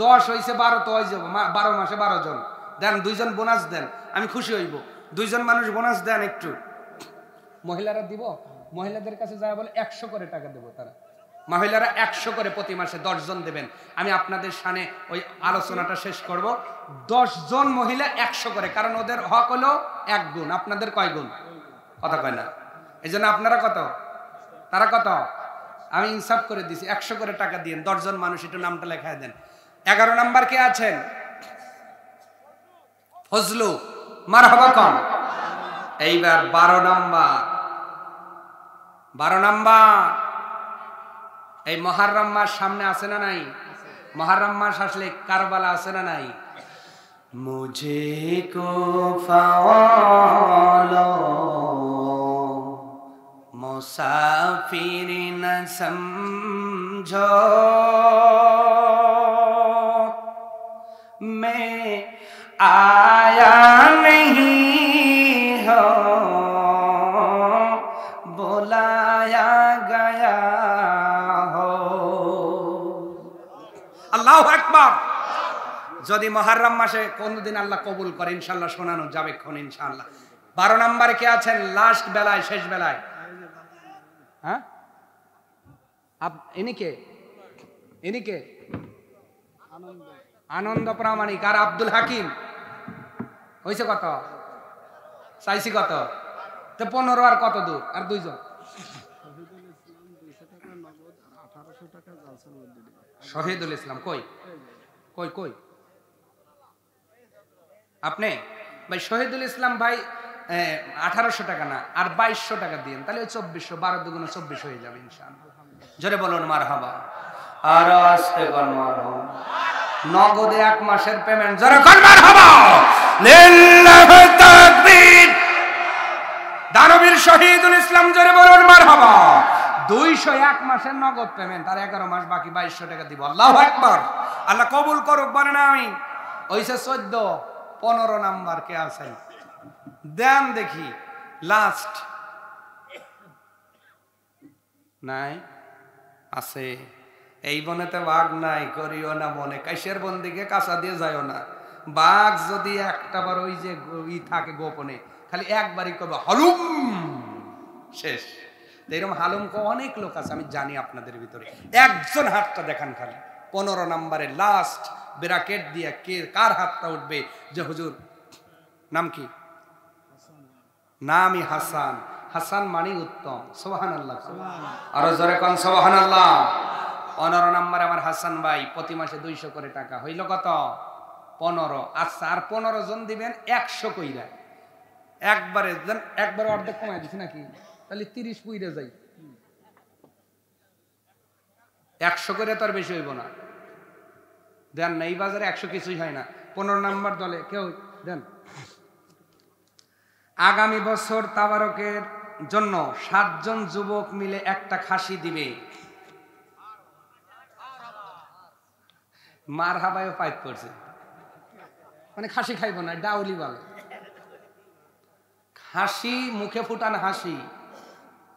10 হইছে, 12 তো হয়ে যাবো। 12 মাসে 12 জন দেন। 2 জন বোনাস দেন, আমি খুশি হইব। 2 জন মানুষ বোনাস দেন একটু। মহিলারা দিব, মহিলাদের কাছে যায় বলে 100 করে টাকা দেবো তারা। মহিলারা 100 করে প্রতি মাসে 10 জন দেবেন। আমি আপনাদের সামনে ওই আলোচনাটা শেষ করব। 10 জন মহিলা 100 করে, কারণ ওদের হক হলো 1 গুণ, আপনাদের কয় গুণ? কথা কয় না। এই জন্য আপনারা কত, তারা কত? আমি ইনসাফ করে দিছি, 100 করে টাকা দিয়েন। 10 জন মানুষ একটু নামটা লেখায় দেন। 11 নাম্বার কে আছেন? ফজলু, মারহাবা কন। এইবার 12 নাম্বার। 12 নাম্বার। এই মুহররম মাস সামনে আছে না নাই? মুহররম মাস আসলে কারবালা আছে না নাই? মুঝে কো ফাওয়ালো মুসাফির না সমঝো, मैं आया नहीं हो बुलाया गया हो। আল্লাহু আকবার। যদি মুহররম মাসে কোনদিন আল্লাহ কবুল করে ইনশাআল্লাহ শোনানো যাবে কোন ইনশাআল্লাহ। 12 নম্বরে কে আছেন? লাস্ট বেলায়, শেষ বেলায়। হ্যাঁ, ইনি কে? ইনি কে? আনন্দ প্রামাণিক আর আব্দুল হাকিম। হয়েছে কত? চাইছি কত? তো 15 আর কত দূর? আর 2 জন। শহীদুল ইসলাম কই? কই কই? আপনি ভাই শহীদুল ইসলাম ভাই 1800 টাকা না, আর 2200 টাকা দিন, তাহলে 2400। 12 দুগুণে 24 হয়ে যাবে ইনশাআল্লাহ। জোরে বলুন মারহাবা। আর আস্তে বল মারহাবা। নগদে 1 মাসের পেমেন্ট। জোরে বল মারহাবা। লিল্লাহি তাকবীর। দানবীর শহীদুল ইসলাম, জোরে বলুন মারহাবা। 201 মাসের নগদ পেমেন্ট, আর 11 মাস বাকি 2200 টাকা দিব। আল্লাহু আকবার। আল্লাহ কবুল করুক, বলেন আমিন। হইছে 14। 15 নাম্বার কে আছেন? দেন দেখি। লাস্ট নাই? আছে। এই বনেতে বাঘ নাই, করিও না মনে। কাইশের বন দিকে কাঁচা দিয়ে যাইও না। বাঘ যদি একটাবার ওই যে থাকে গোপনে, খালি একবারই কবে হলুম, শেষ। এরকম হালুম অনেক লোক আছে, আমি জানি আপনাদের ভিতরে। একজন হাতটা দেখান খালি। 15 নম্বরে লাস্ট ব্র্যাকেট দিয়ে কে কার হাতটা উঠবে? যে হুজুর নাম কি? নামই হাসান, হাসান মানে উত্তম। সুবহানাল্লাহ, আরো জোরে কোন সুবহানাল্লাহ। 15 নম্বরে আমার হাসান ভাই প্রতি মাসে 200 করে টাকা, হইল কত? 15। আচ্ছা, আর 15 জন দিবেন 100 কইরা, একবারে দেন, একবারে অর্ধেক কমাই দিছি নাকি, তাহলে 30 পুইরে যাই। 100 করে তো আর বেশি হইব না, দেন না। এই বাজারে 100 কিছুই হয় না। 15 নম্বর দলে কেউ দেন। আগামী বছর তাবারকের জন্য 7 জন যুবক মিলে একটা খাসি দিবে। মার হাবায়ও পাইপ করছে, মানে খাসি খাইব না, ডাউলি বলে। হাসি, মুখে ফুটান হাসি,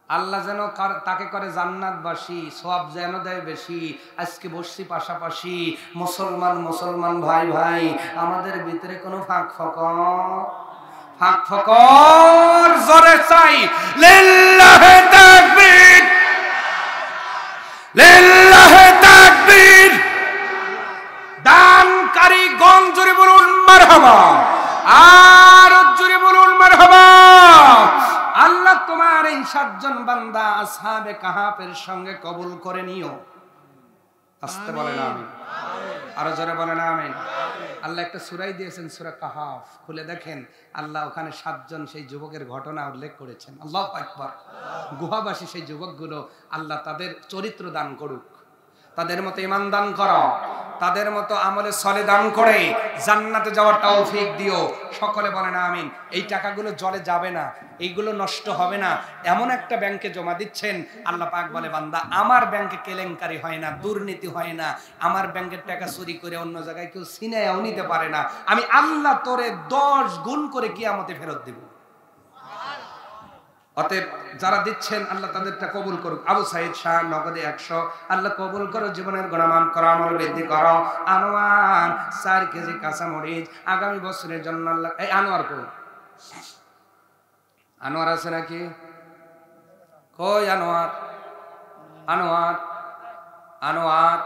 আল্লাহ যেন তাকে করে জান্নাতবাসী, সওয়াব যেন দেয় বেশি। আজকে বসছি পাশাপাশি, মুসলমান ভাই ভাই, আমাদের ভিতরে কোনো ফাঁক ফকর জোরে চাই। লিল্লাহি তাকবীর, লিল্লাহি তাকবীর। দানকারী গণ জোরে বলুন মারহাবা, আর জোরে বলুন মারহাবা। আল্লাহ তোমার এই 7 জন বান্দা আসহাবে কাহাফের সঙ্গে কবুল করে নিও। আস্তে বলেন আমিন, আরো জোরে বলেন আমিন। আল্লাহ একটা সূরাই দিয়েছেন, সূরা কাহাফ, খুলে দেখেন আল্লাহ ওখানে 7 জন সেই যুবকের ঘটনা উল্লেখ করেছেন। আল্লাহু আকবার। গুহাবাসী সেই যুবকগুলো, আল্লাহ তাদের চরিত্র দান করুক, তাদের মতো ঈমান দান করো, তাদের মতো আমলে সলে দান করে জান্নাতে যাওয়ার তৌফিক দিও। সকলে বলেন আমিন। এই টাকাগুলো জলে যাবে না, এইগুলো নষ্ট হবে না, এমন একটা ব্যাংকে জমা দিচ্ছেন। আল্লাহ পাক বলে, বান্দা আমার ব্যাংকে কেলেঙ্কারি হয় না, দুর্নীতি হয় না, আমার ব্যাংকের টাকা চুরি করে অন্য জায়গায় কেউ ছিনায়াও নিতে পারে না। আমি আল্লাহ তোরে 10 গুণ করে কিয়ামতে ফেরত দেব। অতএব যারা দিচ্ছেন আল্লাহ তাদেরটা কবুল করুক। আবু সাইদ শাহ নগদে 100, আল্লাহ কবুল করো, জীবনের গুণামান করো, আমল বৃদ্ধি করো। আনোয়ার 4 কেজি কাঁচা মরিচ আগামী বছরের জন্য আল্লাহ। এই আনোয়ার কই? আনোয়ার আছে নাকি? কই আনোয়ার? আনোয়ার, আনোয়ার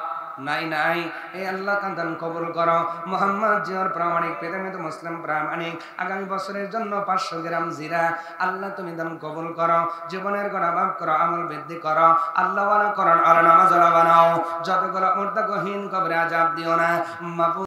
নাই। এই আল্লাহ কান্দান কবুল করো। মোহাম্মদ জিয়ার প্রামাণিক পেদামেদ মুসলিম প্রামাণিক আগামী বছরের জন্য 500 গ্রাম জিরা আল্লাহ তুমি দান কবুল করো। জীবনের গুনাহ মাফ করো, আমল বৃদ্ধি করো। আল্লাহ ওয়ালা কোরআন আর নামাজ বানাও। যতগুলো মুর্দা গহীন কবরে আযাব দিও না।